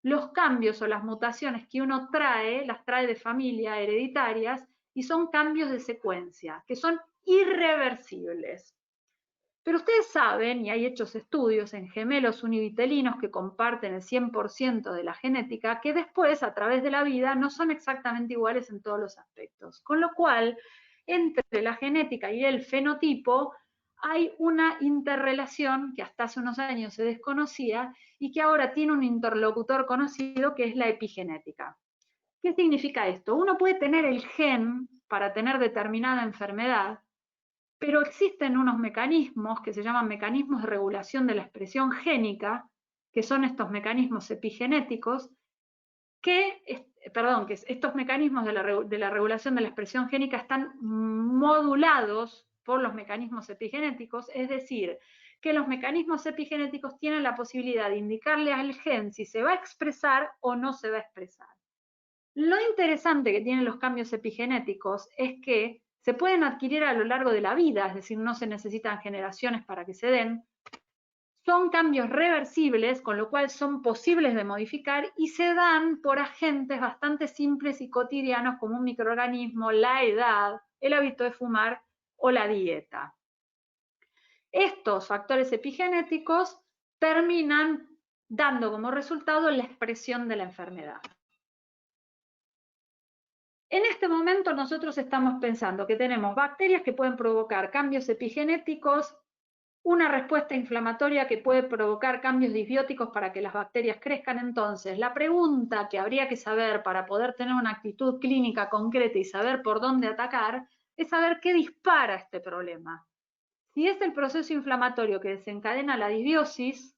los cambios o las mutaciones que uno trae, las trae de familia, hereditarias, y son cambios de secuencia, que son irreversibles. Pero ustedes saben, y hay hechos estudios en gemelos univitelinos que comparten el 100% de la genética, que después, a través de la vida, no son exactamente iguales en todos los aspectos. Con lo cual, entre la genética y el fenotipo, hay una interrelación que hasta hace unos años se desconocía y que ahora tiene un interlocutor conocido que es la epigenética. ¿Qué significa esto? Uno puede tener el gen para tener determinada enfermedad, pero existen unos mecanismos que se llaman mecanismos de regulación de la expresión génica, que son estos mecanismos epigenéticos, que estos mecanismos de la regulación de la expresión génica están modulados por los mecanismos epigenéticos, es decir, que los mecanismos epigenéticos tienen la posibilidad de indicarle al gen si se va a expresar o no se va a expresar. Lo interesante que tienen los cambios epigenéticos es que se pueden adquirir a lo largo de la vida, es decir, no se necesitan generaciones para que se den. Son cambios reversibles, con lo cual son posibles de modificar y se dan por agentes bastante simples y cotidianos como un microorganismo, la edad, el hábito de fumar o la dieta. Estos factores epigenéticos terminan dando como resultado la expresión de la enfermedad. En este momento nosotros estamos pensando que tenemos bacterias que pueden provocar cambios epigenéticos, una respuesta inflamatoria que puede provocar cambios disbióticos para que las bacterias crezcan. Entonces, la pregunta que habría que saber para poder tener una actitud clínica concreta y saber por dónde atacar, es saber qué dispara este problema. Si es el proceso inflamatorio que desencadena la disbiosis,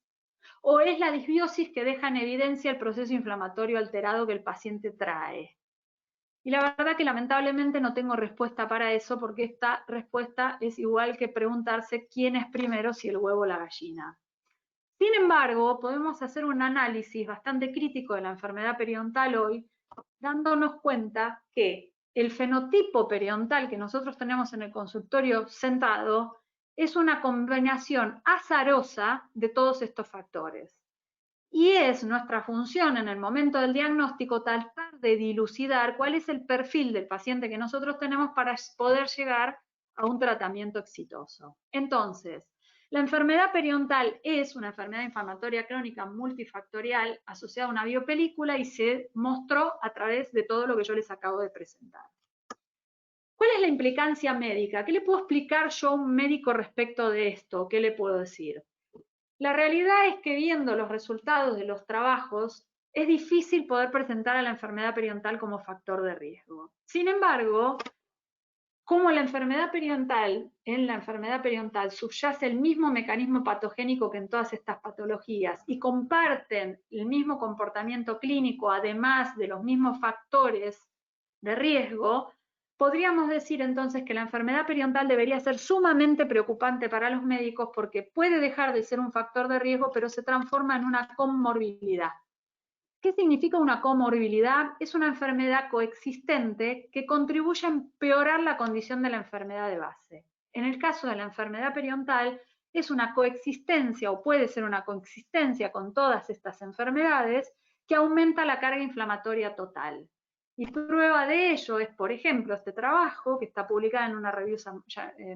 o es la disbiosis que deja en evidencia el proceso inflamatorio alterado que el paciente trae. Y la verdad que lamentablemente no tengo respuesta para eso, porque esta respuesta es igual que preguntarse quién es primero, si el huevo o la gallina. Sin embargo, podemos hacer un análisis bastante crítico de la enfermedad periodontal hoy, dándonos cuenta que el fenotipo periodontal que nosotros tenemos en el consultorio sentado es una combinación azarosa de todos estos factores. Y es nuestra función en el momento del diagnóstico tratar de dilucidar cuál es el perfil del paciente que nosotros tenemos para poder llegar a un tratamiento exitoso. Entonces, La enfermedad periodontal es una enfermedad inflamatoria crónica multifactorial asociada a una biopelícula y se mostró a través de todo lo que yo les acabo de presentar. ¿Cuál es la implicancia médica? ¿Qué le puedo explicar yo a un médico respecto de esto? ¿Qué le puedo decir? La realidad es que viendo los resultados de los trabajos, es difícil poder presentar a la enfermedad periodontal como factor de riesgo. Sin embargo, como en la enfermedad periodontal subyace el mismo mecanismo patogénico que en todas estas patologías y comparten el mismo comportamiento clínico, además de los mismos factores de riesgo, podríamos decir entonces que la enfermedad periodontal debería ser sumamente preocupante para los médicos porque puede dejar de ser un factor de riesgo, pero se transforma en una comorbilidad. ¿Qué significa una comorbilidad? Es una enfermedad coexistente que contribuye a empeorar la condición de la enfermedad de base. En el caso de la enfermedad periodontal, es una coexistencia o puede ser una coexistencia con todas estas enfermedades que aumenta la carga inflamatoria total. Y prueba de ello es, por ejemplo, este trabajo que está publicado en una revista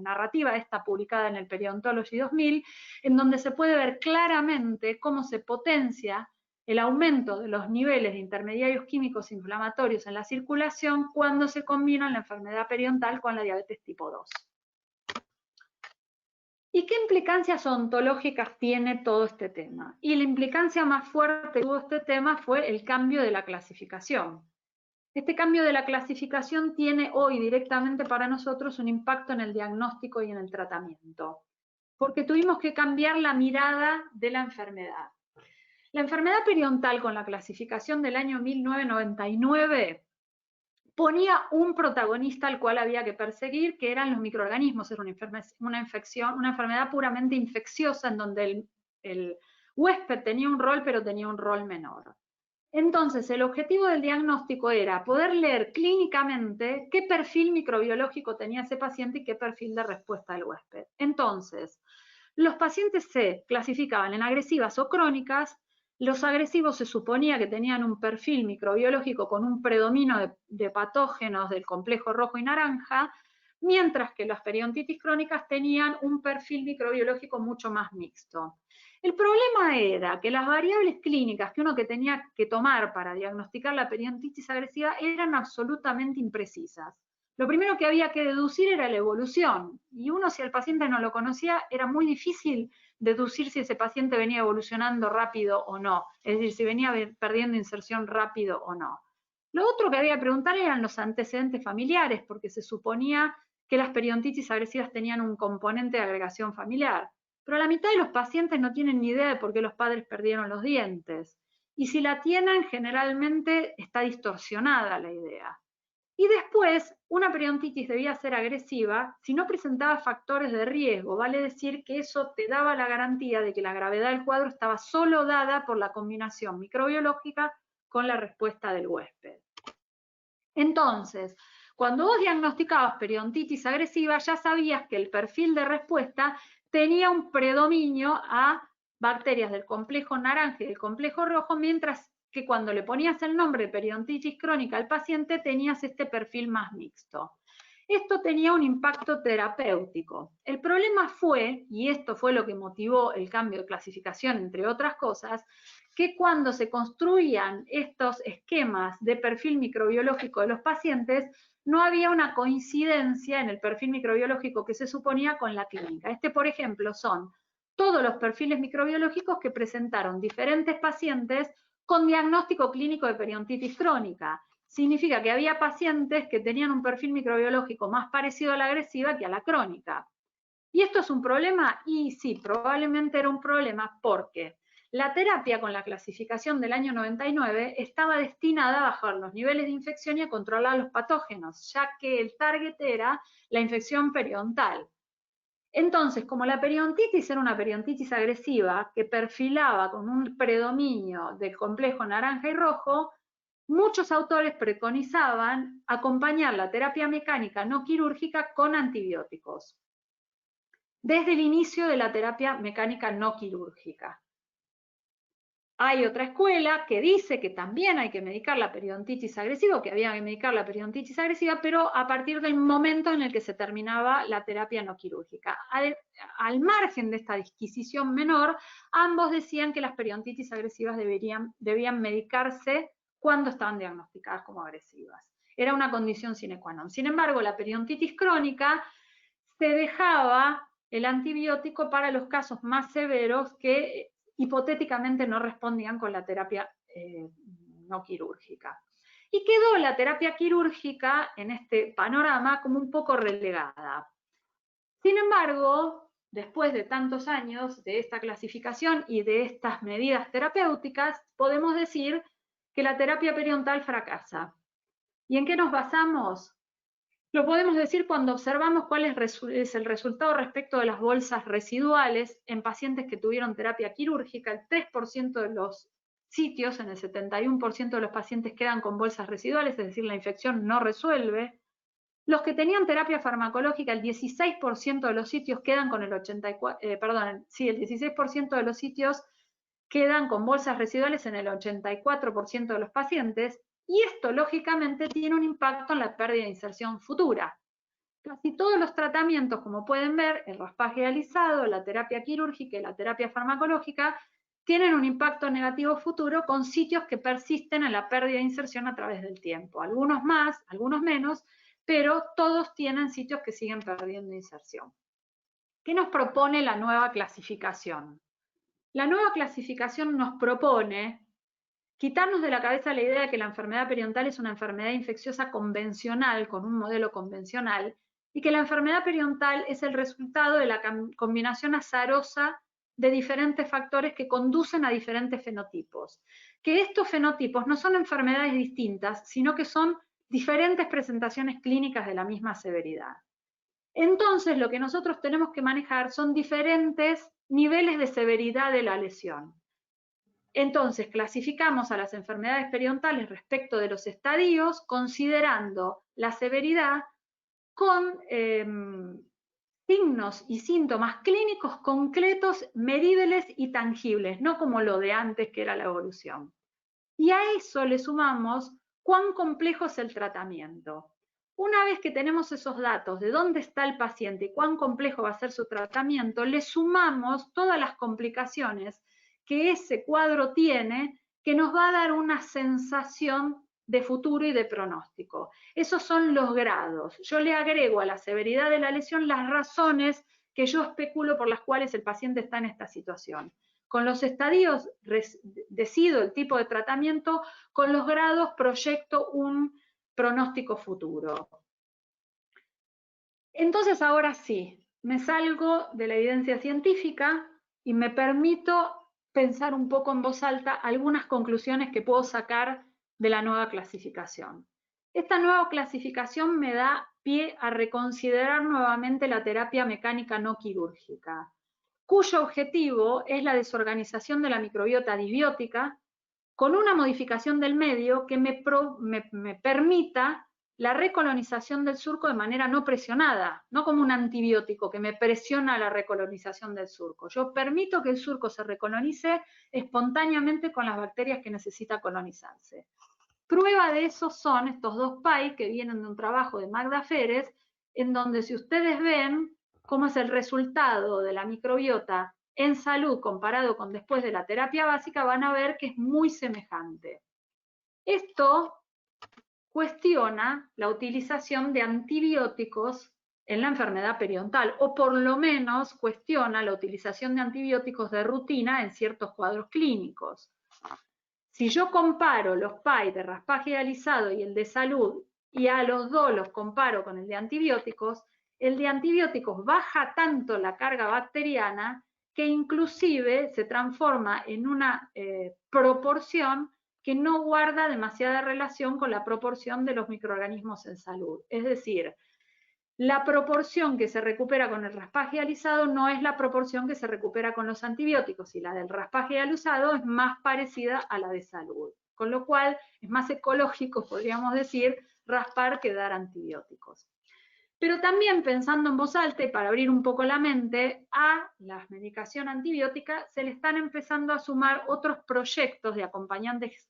narrativa, está publicada en el Periodontology 2000, en donde se puede ver claramente cómo se potencia el aumento de los niveles de intermediarios químicos inflamatorios en la circulación cuando se combina la enfermedad periodontal con la diabetes tipo 2. ¿Y qué implicancias ontológicas tiene todo este tema? Y la implicancia más fuerte que tuvo este tema fue el cambio de la clasificación. Este cambio de la clasificación tiene hoy directamente para nosotros un impacto en el diagnóstico y en el tratamiento, porque tuvimos que cambiar la mirada de la enfermedad. La enfermedad periodontal con la clasificación del año 1999 ponía un protagonista al cual había que perseguir, que eran los microorganismos. Era una enfermedad puramente infecciosa en donde el huésped tenía un rol, pero tenía un rol menor. Entonces, el objetivo del diagnóstico era poder leer clínicamente qué perfil microbiológico tenía ese paciente y qué perfil de respuesta del huésped. Entonces, los pacientes se clasificaban en agresivas o crónicas. Los agresivos se suponía que tenían un perfil microbiológico con un predominio de patógenos del complejo rojo y naranja, mientras que las periodontitis crónicas tenían un perfil microbiológico mucho más mixto. El problema era que las variables clínicas que uno tenía que tomar para diagnosticar la periodontitis agresiva eran absolutamente imprecisas. Lo primero que había que deducir era la evolución, y uno, si el paciente no lo conocía, era muy difícil deducir si ese paciente venía evolucionando rápido o no, es decir, si venía perdiendo inserción rápido o no. Lo otro que había que preguntar eran los antecedentes familiares, porque se suponía que las periodontitis agresivas tenían un componente de agregación familiar, pero la mitad de los pacientes no tienen ni idea de por qué los padres perdieron los dientes, y si la tienen, generalmente está distorsionada la idea. Y después, una periodontitis debía ser agresiva si no presentaba factores de riesgo, vale decir que eso te daba la garantía de que la gravedad del cuadro estaba solo dada por la combinación microbiológica con la respuesta del huésped. Entonces, cuando vos diagnosticabas periodontitis agresiva, ya sabías que el perfil de respuesta tenía un predominio a bacterias del complejo naranja y del complejo rojo, mientras que cuando le ponías el nombre de periodontitis crónica al paciente tenías este perfil más mixto. Esto tenía un impacto terapéutico. El problema fue, y esto fue lo que motivó el cambio de clasificación, entre otras cosas, que cuando se construían estos esquemas de perfil microbiológico de los pacientes, no había una coincidencia en el perfil microbiológico que se suponía con la clínica. Por ejemplo, son todos los perfiles microbiológicos que presentaron diferentes pacientes con diagnóstico clínico de periodontitis crónica. Significa que había pacientes que tenían un perfil microbiológico más parecido a la agresiva que a la crónica. ¿Y esto es un problema? Y sí, probablemente era un problema porque la terapia con la clasificación del año 99 estaba destinada a bajar los niveles de infección y a controlar los patógenos, ya que el target era la infección periodontal. Entonces, como la periodontitis era una periodontitis agresiva que perfilaba con un predominio del complejo naranja y rojo, muchos autores preconizaban acompañar la terapia mecánica no quirúrgica con antibióticos, desde el inicio de la terapia mecánica no quirúrgica. Hay otra escuela que dice que también hay que medicar la periodontitis agresiva, que había que medicar la periodontitis agresiva, pero a partir del momento en el que se terminaba la terapia no quirúrgica. Al margen de esta disquisición menor, ambos decían que las periodontitis agresivas debían medicarse cuando estaban diagnosticadas como agresivas. Era una condición sine qua non. Sin embargo, la periodontitis crónica se dejaba el antibiótico para los casos más severos que hipotéticamente no respondían con la terapia no quirúrgica. Y quedó la terapia quirúrgica en este panorama como un poco relegada. Sin embargo, después de tantos años de esta clasificación y de estas medidas terapéuticas, podemos decir que la terapia periodontal fracasa. ¿Y en qué nos basamos? Lo podemos decir cuando observamos cuál es el resultado respecto de las bolsas residuales en pacientes que tuvieron terapia quirúrgica. El 3% de los sitios, en el 71% de los pacientes quedan con bolsas residuales, es decir, la infección no resuelve. Los que tenían terapia farmacológica, el 16% de los sitios quedan con el 16% de los sitios quedan con bolsas residuales en el 84% de los pacientes. Y esto, lógicamente, tiene un impacto en la pérdida de inserción futura. Casi todos los tratamientos, como pueden ver, el raspaje alisado, la terapia quirúrgica y la terapia farmacológica, tienen un impacto negativo futuro con sitios que persisten en la pérdida de inserción a través del tiempo. Algunos más, algunos menos, pero todos tienen sitios que siguen perdiendo inserción. ¿Qué nos propone la nueva clasificación? La nueva clasificación nos propone quitarnos de la cabeza la idea de que la enfermedad periodontal es una enfermedad infecciosa convencional, con un modelo convencional, y que la enfermedad periodontal es el resultado de la combinación azarosa de diferentes factores que conducen a diferentes fenotipos. Que estos fenotipos no son enfermedades distintas, sino que son diferentes presentaciones clínicas de la misma severidad. Entonces, lo que nosotros tenemos que manejar son diferentes niveles de severidad de la lesión. Entonces, clasificamos a las enfermedades periodontales respecto de los estadios, considerando la severidad con signos y síntomas clínicos concretos, medibles y tangibles, no como lo de antes que era la evolución. Y a eso le sumamos cuán complejo es el tratamiento. Una vez que tenemos esos datos de dónde está el paciente y cuán complejo va a ser su tratamiento, le sumamos todas las complicaciones que ese cuadro tiene, que nos va a dar una sensación de futuro y de pronóstico. Esos son los grados. Yo le agrego a la severidad de la lesión las razones que yo especulo por las cuales el paciente está en esta situación. Con los estadios decido el tipo de tratamiento, con los grados proyecto un pronóstico futuro. Entonces ahora sí, me salgo de la evidencia científica y me permito pensar un poco en voz alta algunas conclusiones que puedo sacar de la nueva clasificación. Esta nueva clasificación me da pie a reconsiderar nuevamente la terapia mecánica no quirúrgica, cuyo objetivo es la desorganización de la microbiota disbiótica con una modificación del medio que me permita la recolonización del surco de manera no presionada, no como un antibiótico que me presiona la recolonización del surco. Yo permito que el surco se recolonice espontáneamente con las bacterias que necesita colonizarse. Prueba de eso son estos dos PAI que vienen de un trabajo de Magda Férez, en donde si ustedes ven cómo es el resultado de la microbiota en salud comparado con después de la terapia básica, van a ver que es muy semejante. Esto cuestiona la utilización de antibióticos en la enfermedad periodontal, o por lo menos cuestiona la utilización de antibióticos de rutina en ciertos cuadros clínicos. Si yo comparo los PAI de raspaje alisado y el de salud, y a los dos los comparo con el de antibióticos baja tanto la carga bacteriana que inclusive se transforma en una proporción que no guarda demasiada relación con la proporción de los microorganismos en salud. Es decir, la proporción que se recupera con el raspaje alisado no es la proporción que se recupera con los antibióticos, y la del raspaje alisado es más parecida a la de salud. Con lo cual es más ecológico, podríamos decir, raspar que dar antibióticos. Pero también pensando en voz alta y para abrir un poco la mente, a la medicación antibiótica se le están empezando a sumar otros proyectos de acompañantes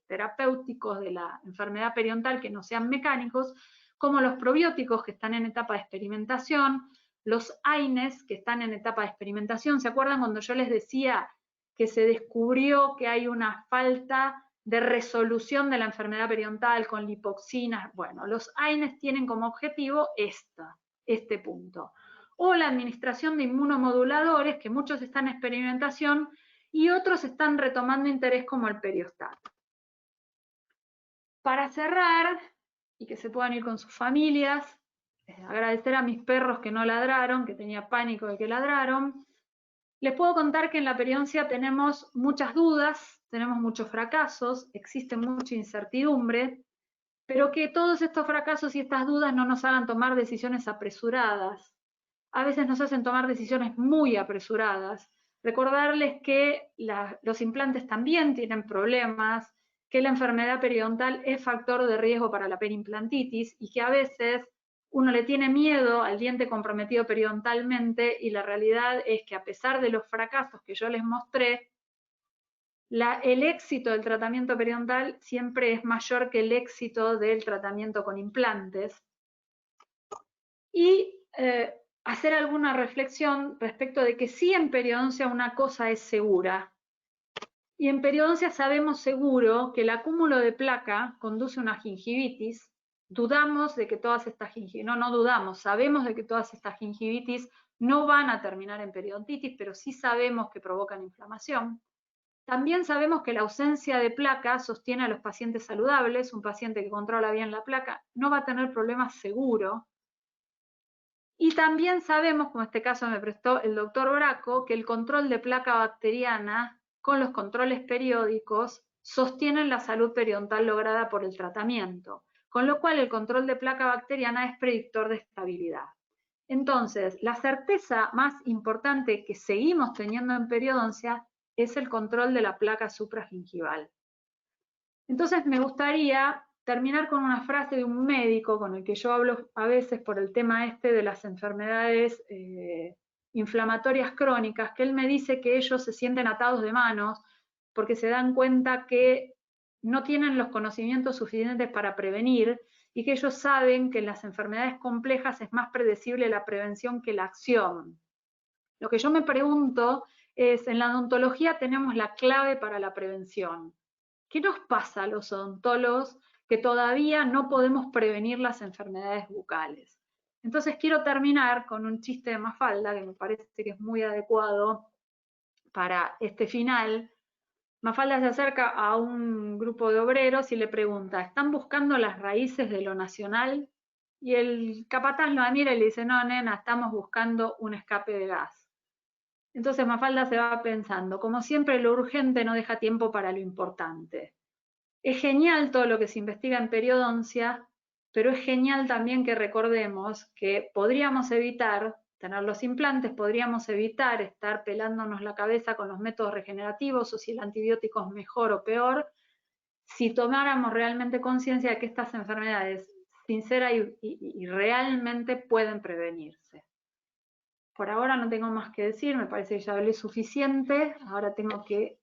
terapéuticos de la enfermedad periodontal que no sean mecánicos, como los probióticos que están en etapa de experimentación, los AINES que están en etapa de experimentación. ¿Se acuerdan cuando yo les decía que se descubrió que hay una falta de resolución de la enfermedad periodontal con lipoxinas? Bueno, los AINES tienen como objetivo este punto. O la administración de inmunomoduladores, que muchos están en experimentación y otros están retomando interés como el Periostat. Para cerrar, y que se puedan ir con sus familias, agradecer a mis perros que no ladraron, que tenía pánico de que ladraron. Les puedo contar que en la periodoncia tenemos muchas dudas, tenemos muchos fracasos, existe mucha incertidumbre, pero que todos estos fracasos y estas dudas no nos hagan tomar decisiones apresuradas. A veces nos hacen tomar decisiones muy apresuradas. Recordarles que los implantes también tienen problemas, que la enfermedad periodontal es factor de riesgo para la periimplantitis y que a veces uno le tiene miedo al diente comprometido periodontalmente y la realidad es que a pesar de los fracasos que yo les mostré, el éxito del tratamiento periodontal siempre es mayor que el éxito del tratamiento con implantes. Y hacer alguna reflexión respecto de que sí en periodoncia una cosa es segura. Y en periodoncia sabemos seguro que el acúmulo de placa conduce a una gingivitis. Dudamos de que todas estas gingivitis, no dudamos, sabemos de que todas estas gingivitis no van a terminar en periodontitis, pero sí sabemos que provocan inflamación. También sabemos que la ausencia de placa sostiene a los pacientes saludables. Un paciente que controla bien la placa no va a tener problemas seguro. Y también sabemos, como este caso me prestó el doctor Braco, que el control de placa bacteriana con los controles periódicos sostienen la salud periodontal lograda por el tratamiento, con lo cual el control de placa bacteriana es predictor de estabilidad. Entonces, la certeza más importante que seguimos teniendo en periodoncia es el control de la placa supragingival. Entonces, me gustaría terminar con una frase de un médico con el que yo hablo a veces por el tema de las enfermedades inflamatorias crónicas, que él me dice que ellos se sienten atados de manos porque se dan cuenta que no tienen los conocimientos suficientes para prevenir y que ellos saben que en las enfermedades complejas es más predecible la prevención que la acción. Lo que yo me pregunto es, en la odontología tenemos la clave para la prevención. ¿Qué nos pasa a los odontólogos que todavía no podemos prevenir las enfermedades bucales? Entonces quiero terminar con un chiste de Mafalda que me parece que es muy adecuado para este final. Mafalda se acerca a un grupo de obreros y le pregunta, ¿están buscando las raíces de lo nacional? Y el capataz lo mira y le dice, no, nena, estamos buscando un escape de gas. Entonces Mafalda se va pensando, como siempre lo urgente no deja tiempo para lo importante. Es genial todo lo que se investiga en periodoncia, pero es genial también que recordemos que podríamos evitar tener los implantes, podríamos evitar estar pelándonos la cabeza con los métodos regenerativos o si el antibiótico es mejor o peor, si tomáramos realmente conciencia de que estas enfermedades sincera y realmente pueden prevenirse. Por ahora no tengo más que decir, me parece que ya hablé suficiente, ahora tengo que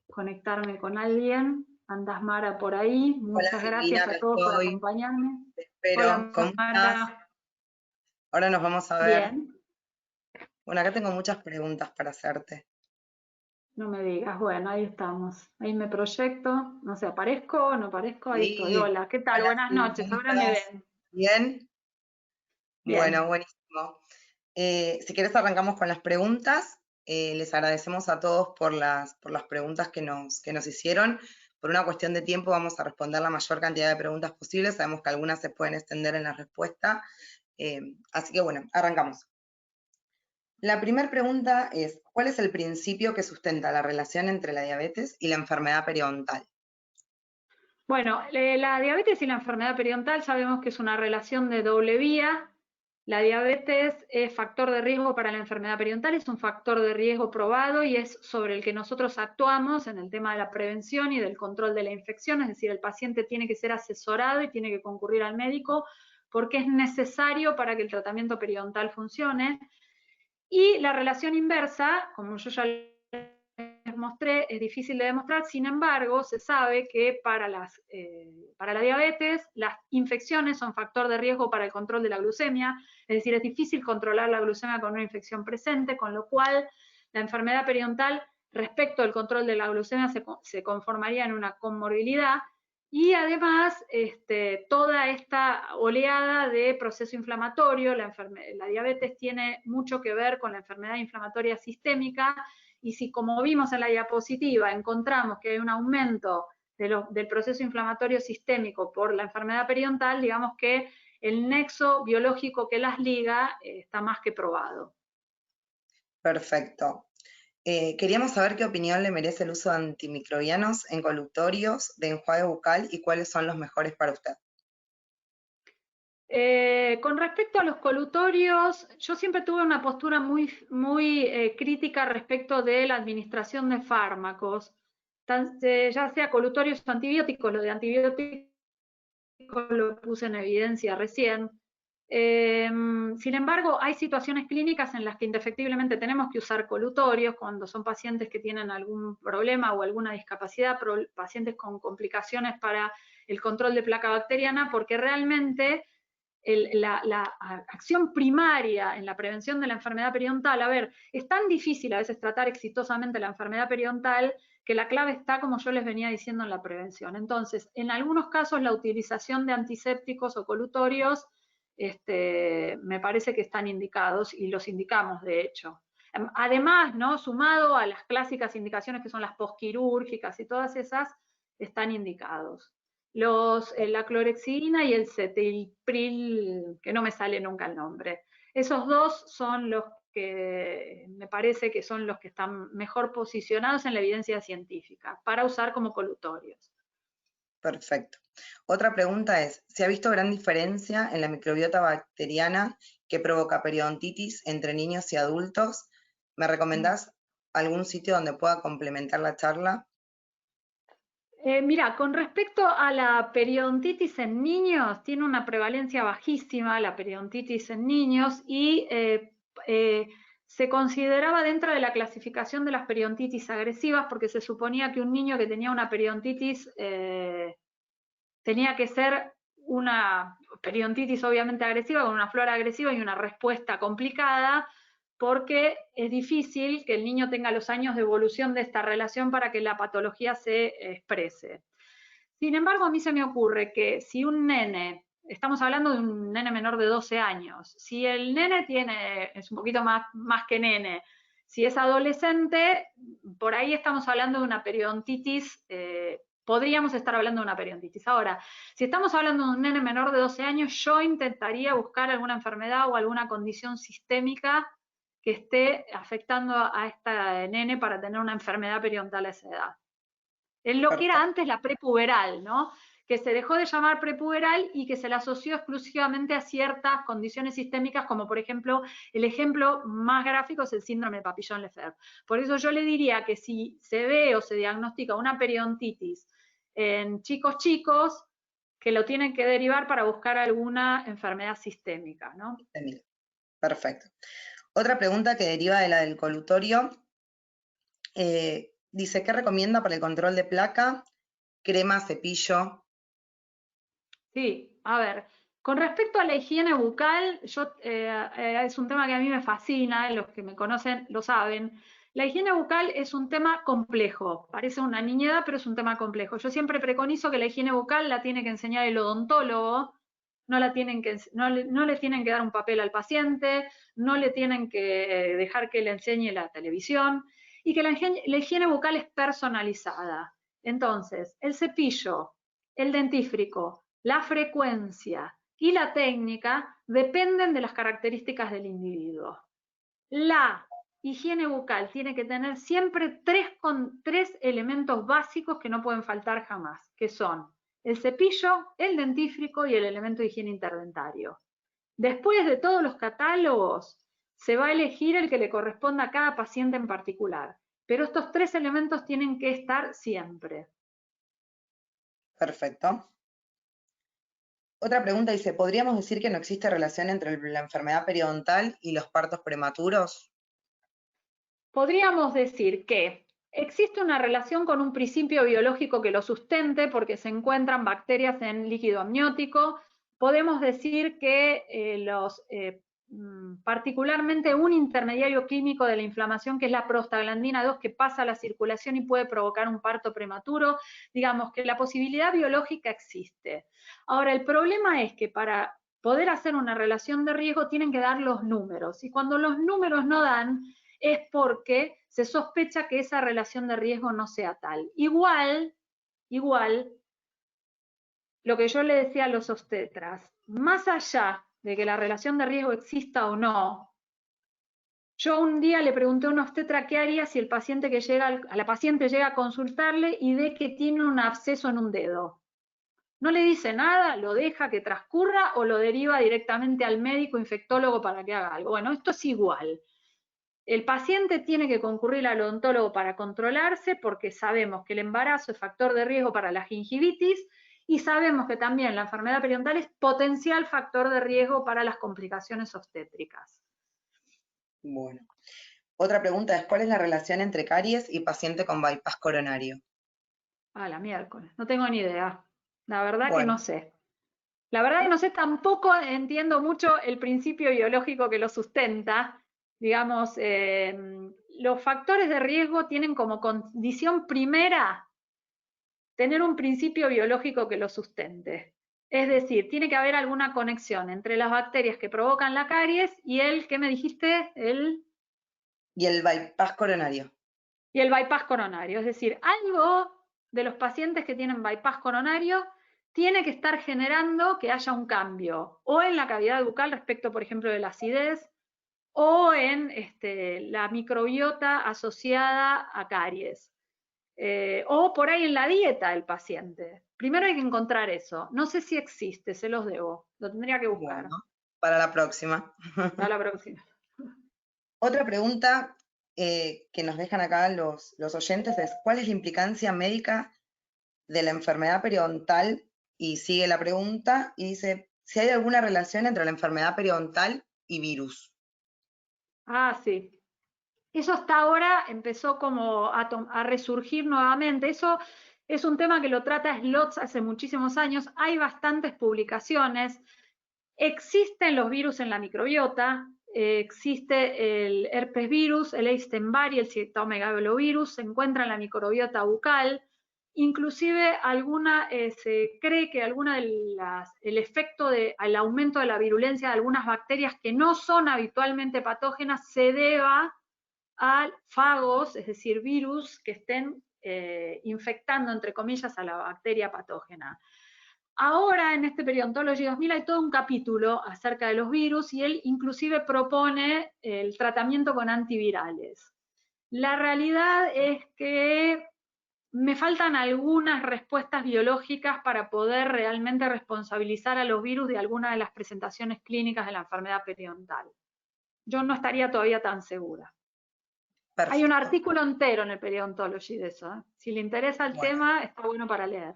conectarme con alguien. Andas Mara por ahí, muchas gracias a todos por acompañarme. Te espero. Hola, ¿Cómo estás? Ahora nos vamos a ver. Bien. Bueno, acá tengo muchas preguntas para hacerte. No me digas, bueno, ahí estamos. Ahí me proyecto, no sé, ¿aparezco o no aparezco? Ahí estoy. Hola, ¿qué tal? Hola, Buenas noches, ahora me ven. ¿Bien? Bien. Bueno, buenísimo. Si querés arrancamos con las preguntas. Les agradecemos a todos por las preguntas que nos hicieron. Por una cuestión de tiempo vamos a responder la mayor cantidad de preguntas posibles. Sabemos que algunas se pueden extender en la respuesta. Así que bueno, arrancamos. La primera pregunta es, ¿cuál es el principio que sustenta la relación entre la diabetes y la enfermedad periodontal? Bueno, la diabetes y la enfermedad periodontal sabemos que es una relación de doble vía. La diabetes es factor de riesgo para la enfermedad periodontal, es un factor de riesgo probado y es sobre el que nosotros actuamos en el tema de la prevención y del control de la infección, es decir, el paciente tiene que ser asesorado y tiene que concurrir al médico porque es necesario para que el tratamiento periodontal funcione. Y la relación inversa, como yo ya les mostré, es difícil de demostrar, sin embargo, se sabe que para la diabetes, las infecciones son factor de riesgo para el control de la glucemia, es decir, es difícil controlar la glucemia con una infección presente, con lo cual la enfermedad periodontal respecto al control de la glucemia se conformaría en una comorbilidad, y además, toda esta oleada de proceso inflamatorio, la diabetes tiene mucho que ver con la enfermedad inflamatoria sistémica, y si, como vimos en la diapositiva, encontramos que hay un aumento del proceso inflamatorio sistémico por la enfermedad periodontal, digamos que el nexo biológico que las liga está más que probado. Perfecto. Queríamos saber qué opinión le merece el uso de antimicrobianos en colutorios de enjuague bucal y cuáles son los mejores para usted. Con respecto a los colutorios, yo siempre tuve una postura muy crítica respecto de la administración de fármacos, ya sea colutorios o antibióticos. Lo de antibióticos lo puse en evidencia recién. Sin embargo, hay situaciones clínicas en las que indefectiblemente tenemos que usar colutorios cuando son pacientes que tienen algún problema o alguna discapacidad, pacientes con complicaciones para el control de placa bacteriana, porque realmente la acción primaria en la prevención de la enfermedad periodontal, a ver, es tan difícil a veces tratar exitosamente la enfermedad periodontal que la clave está, como yo les venía diciendo, en la prevención. Entonces, en algunos casos la utilización de antisépticos o colutorios me parece que están indicados y los indicamos de hecho. Además, ¿no? Sumado a las clásicas indicaciones que son las posquirúrgicas y todas esas, están indicados. La clorexidina y el cetilpril, que no me sale nunca el nombre. Esos dos son los que me parece que son los que están mejor posicionados en la evidencia científica para usar como colutorios. Perfecto. Otra pregunta es, ¿se ha visto gran diferencia en la microbiota bacteriana que provoca periodontitis entre niños y adultos? ¿Me recomendás algún sitio donde pueda complementar la charla? Mira, con respecto a la periodontitis en niños, tiene una prevalencia bajísima la periodontitis en niños y se consideraba dentro de la clasificación de las periodontitis agresivas porque se suponía que un niño que tenía una periodontitis tenía que ser una periodontitis obviamente agresiva, con una flora agresiva y una respuesta complicada, porque es difícil que el niño tenga los años de evolución de esta relación para que la patología se exprese. Sin embargo, a mí se me ocurre que si un nene, estamos hablando de un nene menor de 12 años, si el nene es un poquito más que nene, si es adolescente, por ahí estamos hablando de una periodontitis, podríamos estar hablando de una periodontitis. Ahora, si estamos hablando de un nene menor de 12 años, yo intentaría buscar alguna enfermedad o alguna condición sistémica que esté afectando a este nene para tener una enfermedad periodontal a esa edad. En lo que era antes la prepuberal, ¿no? Que se dejó de llamar prepuberal y que se la asoció exclusivamente a ciertas condiciones sistémicas, como por ejemplo, el ejemplo más gráfico es el síndrome de Papillon-Lefebvre. Por eso yo le diría que si se ve o se diagnostica una periodontitis en chicos, que lo tienen que derivar para buscar alguna enfermedad sistémica, ¿no? Perfecto. Otra pregunta que deriva de la del colutorio, dice, ¿qué recomienda para el control de placa? Crema, cepillo. Sí, a ver, con respecto a la higiene bucal, es un tema que a mí me fascina, los que me conocen lo saben. La higiene bucal es un tema complejo, parece una niñedad, pero es un tema complejo. Yo siempre preconizo que la higiene bucal la tiene que enseñar el odontólogo, no le tienen que dar un papel al paciente, no le tienen que dejar que le enseñe la televisión, y que la higiene bucal es personalizada. Entonces, el cepillo, el dentífrico, la frecuencia y la técnica dependen de las características del individuo. La higiene bucal tiene que tener siempre tres elementos básicos que no pueden faltar jamás, que son el cepillo, el dentífrico y el elemento de higiene interdentario. Después de todos los catálogos, se va a elegir el que le corresponda a cada paciente en particular. Pero estos 3 elementos tienen que estar siempre. Perfecto. Otra pregunta dice, ¿podríamos decir que no existe relación entre la enfermedad periodontal y los partos prematuros? Podríamos decir que existe una relación con un principio biológico que lo sustente porque se encuentran bacterias en líquido amniótico. Podemos decir que particularmente un intermediario químico de la inflamación, que es la prostaglandina 2, que pasa a la circulación y puede provocar un parto prematuro. Digamos que la posibilidad biológica existe. Ahora, el problema es que para poder hacer una relación de riesgo tienen que dar los números, y cuando los números no dan, es porque se sospecha que esa relación de riesgo no sea tal. Igual, lo que yo le decía a los obstetras, más allá de que la relación de riesgo exista o no, yo un día le pregunté a una obstetra qué haría si el paciente que llega, a la paciente llega a consultarle y ve que tiene un absceso en un dedo. No le dice nada, lo deja que transcurra o lo deriva directamente al médico infectólogo para que haga algo. Bueno, esto es igual. El paciente tiene que concurrir al odontólogo para controlarse porque sabemos que el embarazo es factor de riesgo para la gingivitis y sabemos que también la enfermedad periodontal es potencial factor de riesgo para las complicaciones obstétricas. Bueno. Otra pregunta es, ¿cuál es la relación entre caries y paciente con bypass coronario? A la miércoles, no tengo ni idea. La verdad que Bueno, no sé. La verdad que no sé, tampoco entiendo mucho el principio biológico que lo sustenta. Digamos, los factores de riesgo tienen como condición primera tener un principio biológico que lo sustente. Es decir, tiene que haber alguna conexión entre las bacterias que provocan la caries y el, ¿qué me dijiste? y el bypass coronario. Y el bypass coronario. Es decir, algo de los pacientes que tienen bypass coronario tiene que estar generando que haya un cambio, o en la cavidad bucal respecto, por ejemplo, de la acidez, o en la microbiota asociada a caries. O por ahí en la dieta del paciente. Primero hay que encontrar eso. No sé si existe, se los debo. Lo tendría que buscar. Bueno, para la próxima. Para la próxima. Otra pregunta que nos dejan acá los oyentes es, ¿cuál es la implicancia médica de la enfermedad periodontal? Y sigue la pregunta y dice, si hay alguna relación entre la enfermedad periodontal y virus. Ah, sí. Eso hasta ahora empezó como a resurgir nuevamente. Eso es un tema que lo trata Slots hace muchísimos años. Hay bastantes publicaciones. Existen los virus en la microbiota. Existe el herpes virus, el Epstein-Barr y el citomegalovirus. Se encuentra en la microbiota bucal. Inclusive se cree que el efecto del aumento de la virulencia de algunas bacterias que no son habitualmente patógenas se deba a fagos, es decir, virus que estén infectando, entre comillas, a la bacteria patógena. Ahora, en este Periodontology 2000 hay todo un capítulo acerca de los virus y él inclusive propone el tratamiento con antivirales. La realidad es que me faltan algunas respuestas biológicas para poder realmente responsabilizar a los virus de alguna de las presentaciones clínicas de la enfermedad periodontal. Yo no estaría todavía tan segura. Hay un Perfecto. artículo entero en el Periodontology de eso. Si le interesa el Bueno, tema, está bueno para leer.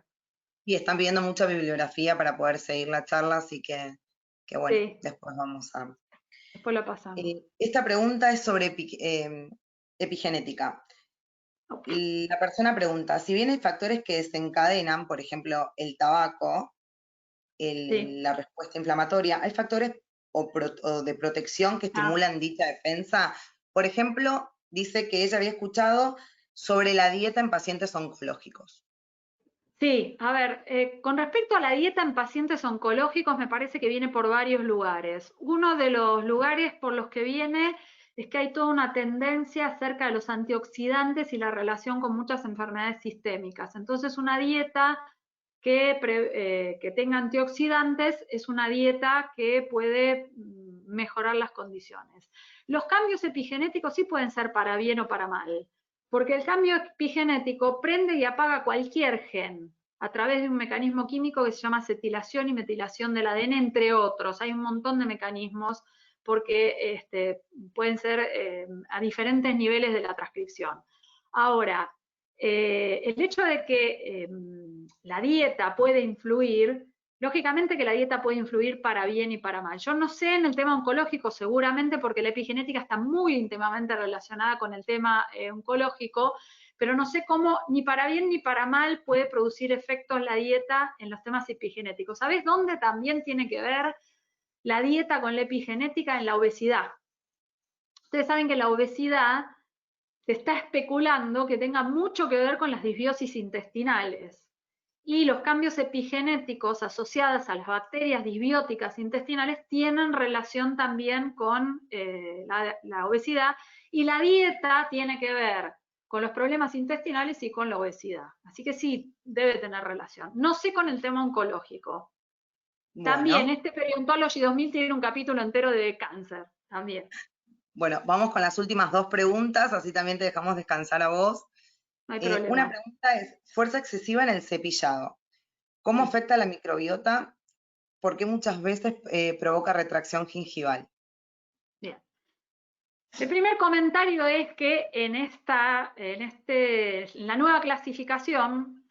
y están pidiendo mucha bibliografía para poder seguir la charla, así que bueno, Sí, después vamos a... después lo pasamos. Esta pregunta es sobre epigenética. La persona pregunta, si bien hay factores que desencadenan, por ejemplo, el tabaco, Sí. la respuesta inflamatoria, hay factores o de protección que Ah, estimulan dicha defensa. Por ejemplo, dice que ella había escuchado sobre la dieta en pacientes oncológicos. sí, a ver, con respecto a la dieta en pacientes oncológicos, me parece que viene por varios lugares. Uno de los lugares por los que viene es que hay toda una tendencia acerca de los antioxidantes y la relación con muchas enfermedades sistémicas. Entonces, una dieta que tenga antioxidantes es una dieta que puede mejorar las condiciones. Los cambios epigenéticos sí pueden ser para bien o para mal, porque el cambio epigenético prende y apaga cualquier gen. a través de un mecanismo químico que se llama acetilación y metilación del ADN, entre otros. Hay un montón de mecanismos porque pueden ser a diferentes niveles de la transcripción. Ahora, el hecho de que la dieta puede influir, lógicamente que la dieta puede influir para bien y para mal. Yo no sé en el tema oncológico, seguramente porque la epigenética está muy íntimamente relacionada con el tema oncológico, pero no sé cómo ni para bien ni para mal puede producir efectos la dieta en los temas epigenéticos. ¿Sabés dónde también tiene que ver la dieta con la epigenética? En la obesidad. Ustedes saben que la obesidad se está especulando que tenga mucho que ver con las disbiosis intestinales. Y los cambios epigenéticos asociados a las bacterias disbióticas intestinales tienen relación también con la obesidad, y la dieta tiene que ver con los problemas intestinales y con la obesidad. Así que sí, debe tener relación. No sé con el tema oncológico. Bueno. También este Periodontology 2000 tiene un capítulo entero de cáncer, también. Bueno, vamos con las últimas 2 preguntas, así también te dejamos descansar a vos. No hay problema. Una pregunta es, fuerza excesiva en el cepillado. ¿Cómo afecta la microbiota? ¿Por qué muchas veces provoca retracción gingival? Bien. El primer comentario es que en la nueva clasificación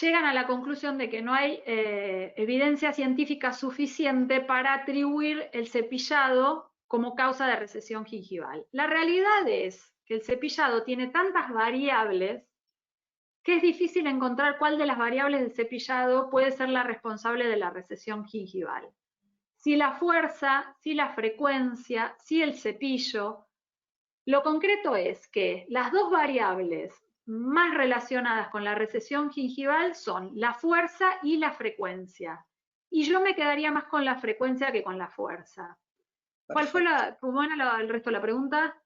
llegan a la conclusión de que no hay evidencia científica suficiente para atribuir el cepillado como causa de recesión gingival. La realidad es que el cepillado tiene tantas variables que es difícil encontrar cuál de las variables del cepillado puede ser la responsable de la recesión gingival. Si la fuerza, si la frecuencia, si el cepillo. Lo concreto es que las dos variables más relacionadas con la recesión gingival son la fuerza y la frecuencia. Y yo me quedaría más con la frecuencia que con la fuerza. ¿Cuál fue cómo era el resto de la pregunta?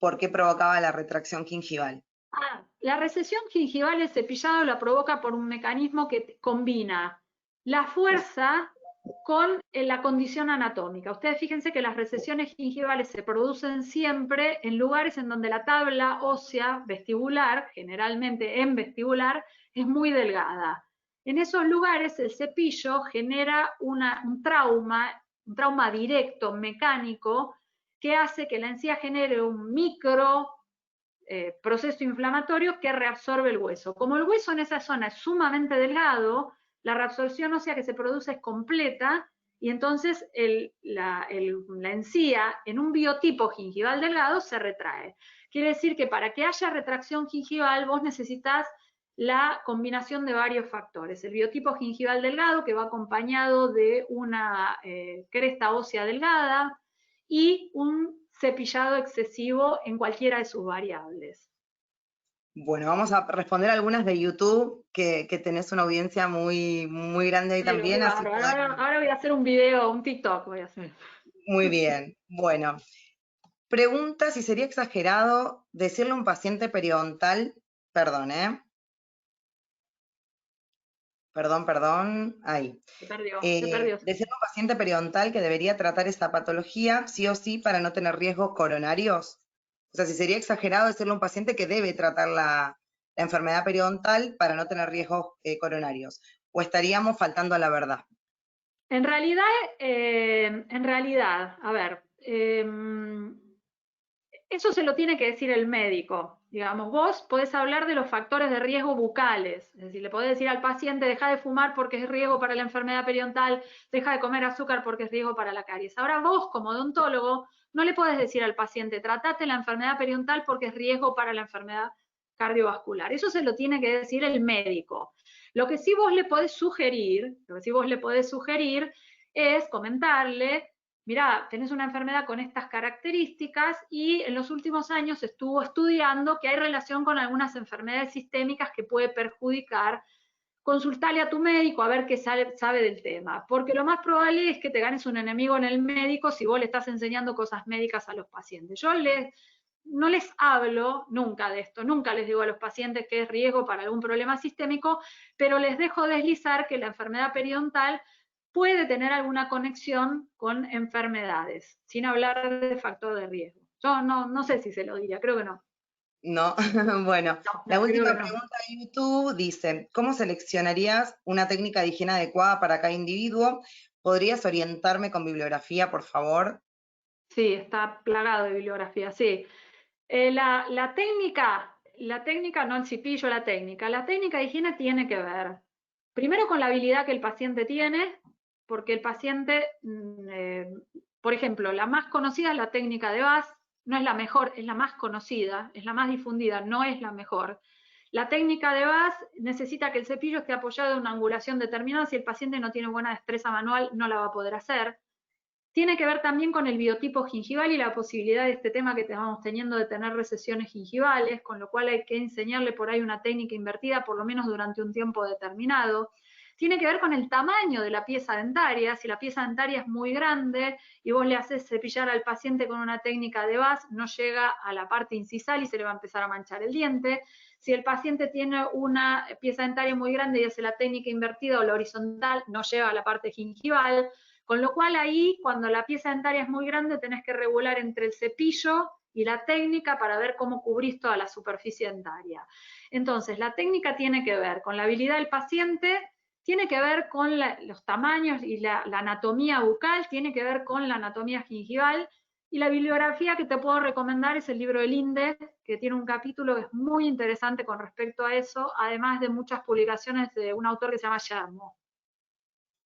¿Por qué provocaba la retracción gingival? La recesión gingival, el cepillado la provoca por un mecanismo que combina la fuerza con la condición anatómica. Ustedes fíjense que las recesiones gingivales se producen siempre en lugares en donde la tabla ósea vestibular, generalmente en vestibular, es muy delgada. En esos lugares el cepillo genera un trauma directo, mecánico, que hace que la encía genere un micro proceso inflamatorio que reabsorbe el hueso. Como el hueso en esa zona es sumamente delgado, la reabsorción ósea que se produce es completa, y entonces la encía en un biotipo gingival delgado se retrae. Quiere decir que para que haya retracción gingival vos necesitas la combinación de varios factores. El biotipo gingival delgado, que va acompañado de una cresta ósea delgada, y un cepillado excesivo en cualquiera de sus variables. Bueno, vamos a responder algunas de YouTube, que tenés una audiencia muy, muy grande ahí también. Así que, ahora voy a hacer un video, un TikTok voy a hacer. Muy bien. Bueno, pregunta si sería exagerado decirle a un paciente periodontal, perdón, Perdón, ahí. Se perdió. Decirle a un paciente periodontal que debería tratar esta patología sí o sí para no tener riesgos coronarios. O sea, si sería exagerado decirle a un paciente que debe tratar la enfermedad periodontal para no tener riesgos coronarios. O estaríamos faltando a la verdad. En realidad, a ver, eso se lo tiene que decir el médico. Digamos, vos podés hablar de los factores de riesgo bucales, es decir, le podés decir al paciente, deja de fumar porque es riesgo para la enfermedad periodontal, deja de comer azúcar porque es riesgo para la caries. Ahora vos, como odontólogo, no le podés decir al paciente, tratate la enfermedad periodontal porque es riesgo para la enfermedad cardiovascular. Eso se lo tiene que decir el médico. Lo que sí vos le podés sugerir, es comentarle, mirá, tenés una enfermedad con estas características y en los últimos años estuvo estudiando que hay relación con algunas enfermedades sistémicas que puede perjudicar. Consultale a tu médico a ver qué sabe del tema, porque lo más probable es que te ganes un enemigo en el médico si vos le estás enseñando cosas médicas a los pacientes. Yo no les hablo nunca de esto, nunca les digo a los pacientes que es riesgo para algún problema sistémico, pero les dejo deslizar que la enfermedad periodontal puede tener alguna conexión con enfermedades, sin hablar de factor de riesgo. Yo no sé si se lo diría, creo que no. No, bueno, No, la creo última que no. pregunta de YouTube dice, ¿cómo seleccionarías una técnica de higiene adecuada para cada individuo? ¿Podrías orientarme con bibliografía, por favor? Sí, está plagado de bibliografía, sí. La técnica, no el cepillo, la técnica de higiene tiene que ver, primero con la habilidad que el paciente tiene, porque el paciente, por ejemplo, la más conocida es la técnica de Bass, no es la mejor, es la más conocida, es la más difundida, no es la mejor. La técnica de Bass necesita que el cepillo esté apoyado en una angulación determinada, si el paciente no tiene buena destreza manual, no la va a poder hacer. Tiene que ver también con el biotipo gingival y la posibilidad de este tema que estamos teniendo de tener recesiones gingivales, con lo cual hay que enseñarle por ahí una técnica invertida por lo menos durante un tiempo determinado. Tiene que ver con el tamaño de la pieza dentaria. Si la pieza dentaria es muy grande y vos le haces cepillar al paciente con una técnica de Bass, no llega a la parte incisal y se le va a empezar a manchar el diente. Si el paciente tiene una pieza dentaria muy grande y hace la técnica invertida o la horizontal, no llega a la parte gingival. Con lo cual ahí, cuando la pieza dentaria es muy grande, tenés que regular entre el cepillo y la técnica para ver cómo cubrís toda la superficie dentaria. Entonces, la técnica tiene que ver con la habilidad del paciente, tiene que ver con los tamaños y la anatomía bucal, tiene que ver con la anatomía gingival, y la bibliografía que te puedo recomendar es el libro del INDE, que tiene un capítulo que es muy interesante con respecto a eso, además de muchas publicaciones de un autor que se llama Yermo.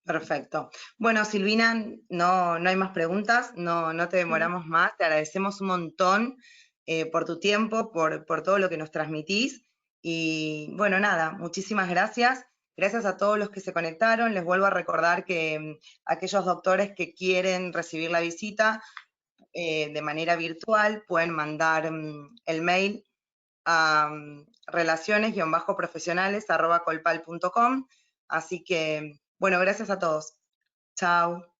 Perfecto. Bueno, Silvina, no hay más preguntas, no te demoramos más, te agradecemos un montón por tu tiempo, por todo lo que nos transmitís. Y bueno, nada, muchísimas gracias. Gracias a todos los que se conectaron. Les vuelvo a recordar que aquellos doctores que quieren recibir la visita de manera virtual pueden mandar el mail a relaciones-profesionales@colpal.com. Así que, bueno, gracias a todos. Chao.